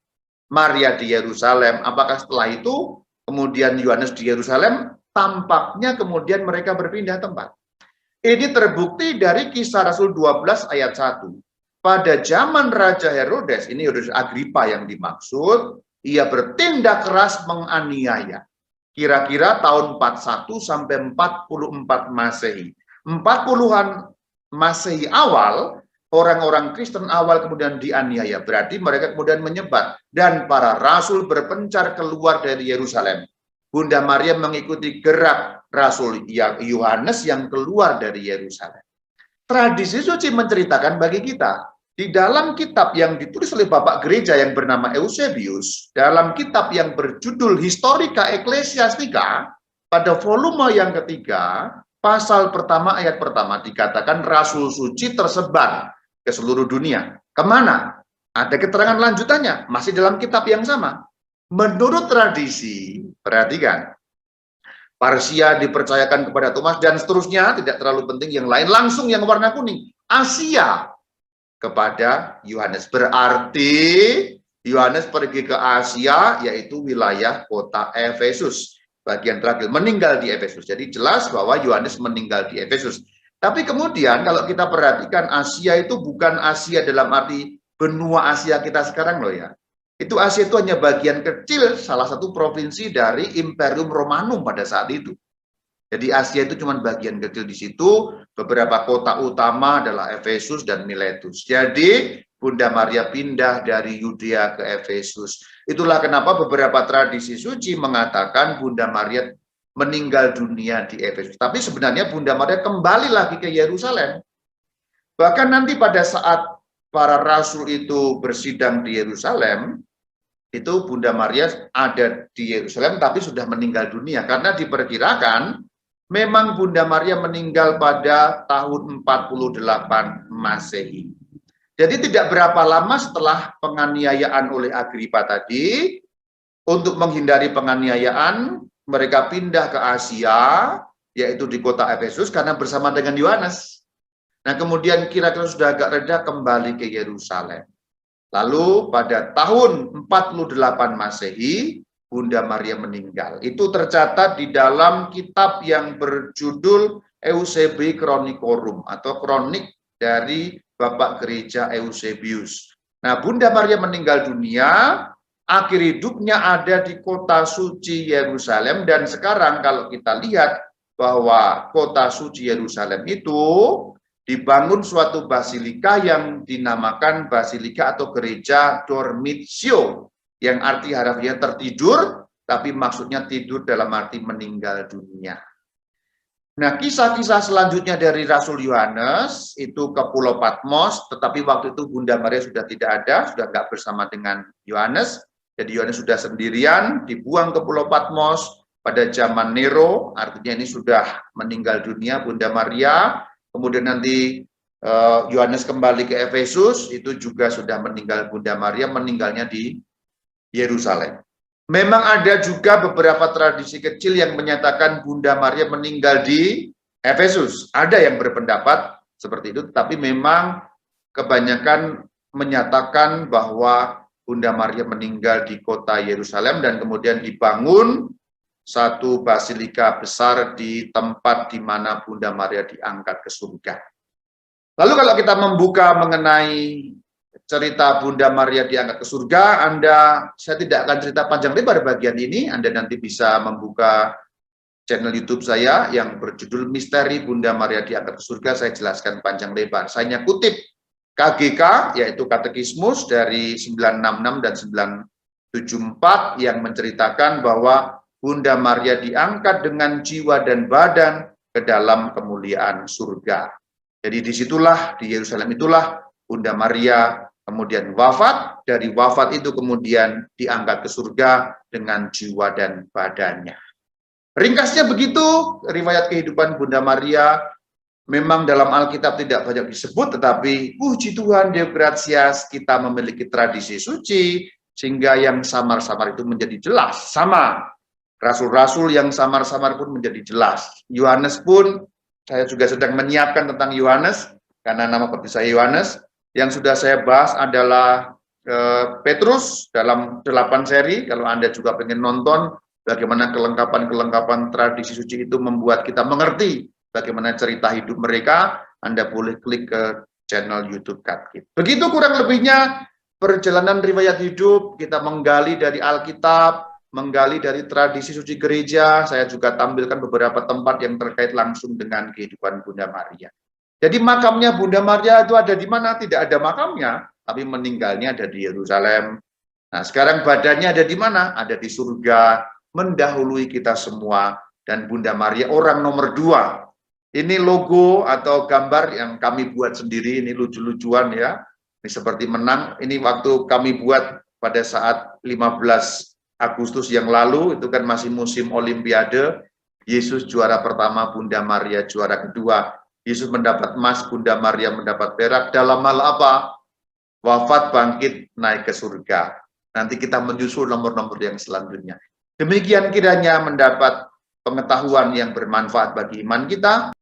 S1: Maria di Yerusalem. Apakah setelah itu kemudian Yohanes di Yerusalem? Tampaknya kemudian mereka berpindah tempat. Ini terbukti dari Kisah Rasul 12 ayat 1. Pada zaman Raja Herodes, ini Herodes Agripa yang dimaksud, ia bertindak keras menganiaya. Kira-kira tahun 41 sampai 44 Masehi. 40-an Masehi awal, orang-orang Kristen awal kemudian dianiaya. Berarti mereka kemudian menyebar. Dan para rasul berpencar keluar dari Yerusalem. Bunda Maria mengikuti gerak Rasul Yohanes yang keluar dari Yerusalem. Tradisi suci menceritakan bagi kita, di dalam kitab yang ditulis oleh Bapak Gereja yang bernama Eusebius, dalam kitab yang berjudul Historica Ecclesiastica, pada volume yang ketiga, pasal pertama ayat pertama dikatakan Rasul suci tersebar ke seluruh dunia. Kemana? Ada keterangan lanjutannya, masih dalam kitab yang sama. Menurut tradisi, perhatikan, Parsia dipercayakan kepada Thomas dan seterusnya, tidak terlalu penting yang lain, langsung yang warna kuning, Asia kepada Yohanes. Berarti Yohanes pergi ke Asia, yaitu wilayah kota Efesus. Bagian terakhir, meninggal di Efesus. Jadi jelas bahwa Yohanes meninggal di Efesus. Tapi kemudian kalau kita perhatikan, Asia itu bukan Asia dalam arti benua Asia kita sekarang loh ya. Itu Asia itu hanya bagian kecil, salah satu provinsi dari Imperium Romanum pada saat itu. Jadi Asia itu cuma bagian kecil di situ, beberapa kota utama adalah Efesus dan Miletus. Jadi Bunda Maria pindah dari Yudea ke Efesus. Itulah kenapa beberapa tradisi suci mengatakan Bunda Maria meninggal dunia di Efesus. Tapi sebenarnya Bunda Maria kembali lagi ke Yerusalem. Bahkan nanti pada saat para rasul itu bersidang di Yerusalem, itu Bunda Maria ada di Yerusalem tapi sudah meninggal dunia. Karena diperkirakan memang Bunda Maria meninggal pada tahun 48 Masehi. Jadi tidak berapa lama setelah penganiayaan oleh Agripa tadi, untuk menghindari penganiayaan, mereka pindah ke Asia, yaitu di kota Efesus, karena bersama dengan Yohanes. Nah kemudian kira-kira sudah agak reda kembali ke Yerusalem. Lalu pada tahun 48 Masehi, Bunda Maria meninggal. Itu tercatat di dalam kitab yang berjudul Eusebii Chronicorum atau kronik dari Bapak Gereja Eusebius. Nah, Bunda Maria meninggal dunia, akhir hidupnya ada di kota suci Yerusalem, dan sekarang kalau kita lihat bahwa kota suci Yerusalem itu dibangun suatu basilika yang dinamakan basilika atau gereja Dormitio, yang arti harafiah tertidur, tapi maksudnya tidur dalam arti meninggal dunia. Nah, kisah-kisah selanjutnya dari Rasul Yohanes itu ke Pulau Patmos, tetapi waktu itu Bunda Maria sudah tidak ada, sudah nggak bersama dengan Yohanes. Jadi Yohanes sudah sendirian, dibuang ke Pulau Patmos pada zaman Nero, artinya ini sudah meninggal dunia Bunda Maria. Kemudian nanti Yohanes kembali ke Efesus, itu juga sudah meninggal Bunda Maria, meninggalnya di Yerusalem. Memang ada juga beberapa tradisi kecil yang menyatakan Bunda Maria meninggal di Efesus. Ada yang berpendapat seperti itu, tapi memang kebanyakan menyatakan bahwa Bunda Maria meninggal di kota Yerusalem dan kemudian dibangun satu basilika besar di tempat di mana Bunda Maria diangkat ke surga. Lalu kalau kita membuka mengenai cerita Bunda Maria diangkat ke surga, saya tidak akan cerita panjang lebar bagian ini, Anda nanti bisa membuka channel YouTube saya yang berjudul Misteri Bunda Maria diangkat ke surga, saya jelaskan panjang lebar. Saya hanya kutip KGK, yaitu Katekismus dari 966 dan 974 yang menceritakan bahwa Bunda Maria diangkat dengan jiwa dan badan ke dalam kemuliaan surga. Jadi disitulah, di Yerusalem itulah Bunda Maria kemudian wafat, dari wafat itu kemudian diangkat ke surga dengan jiwa dan badannya. Ringkasnya begitu, riwayat kehidupan Bunda Maria. Memang dalam Alkitab tidak banyak disebut, tetapi puji Tuhan, Deo gratias, kita memiliki tradisi suci, sehingga yang samar-samar itu menjadi jelas. Sama, rasul-rasul yang samar-samar pun menjadi jelas. Yohanes pun, saya juga sedang menyiapkan tentang Yohanes, karena nama baptis saya Yohanes. Yang sudah saya bahas adalah Petrus dalam 8 seri. Kalau Anda juga pengen nonton bagaimana kelengkapan tradisi suci itu membuat kita mengerti bagaimana cerita hidup mereka, Anda boleh klik ke channel YouTube Katkit. Begitu kurang lebihnya perjalanan riwayat hidup, kita menggali dari Alkitab, menggali dari tradisi suci gereja. Saya juga tampilkan beberapa tempat yang terkait langsung dengan kehidupan Bunda Maria. Jadi makamnya Bunda Maria itu ada di mana? Tidak ada makamnya, tapi meninggalnya ada di Yerusalem. Nah, sekarang badannya ada di mana? Ada di surga, mendahului kita semua. Dan Bunda Maria orang nomor 2. Ini logo atau gambar yang kami buat sendiri, ini lucu-lucuan ya. Ini seperti menang, ini waktu kami buat pada saat 15 Agustus yang lalu, itu kan masih musim Olimpiade. Yesus juara pertama, Bunda Maria juara kedua. Yesus mendapat emas, Bunda Maria mendapat perak. Dalam hal apa? Wafat, bangkit, naik ke surga. Nanti kita menyusul nomor-nomor yang selanjutnya. Demikian kiranya mendapat pengetahuan yang bermanfaat bagi iman kita.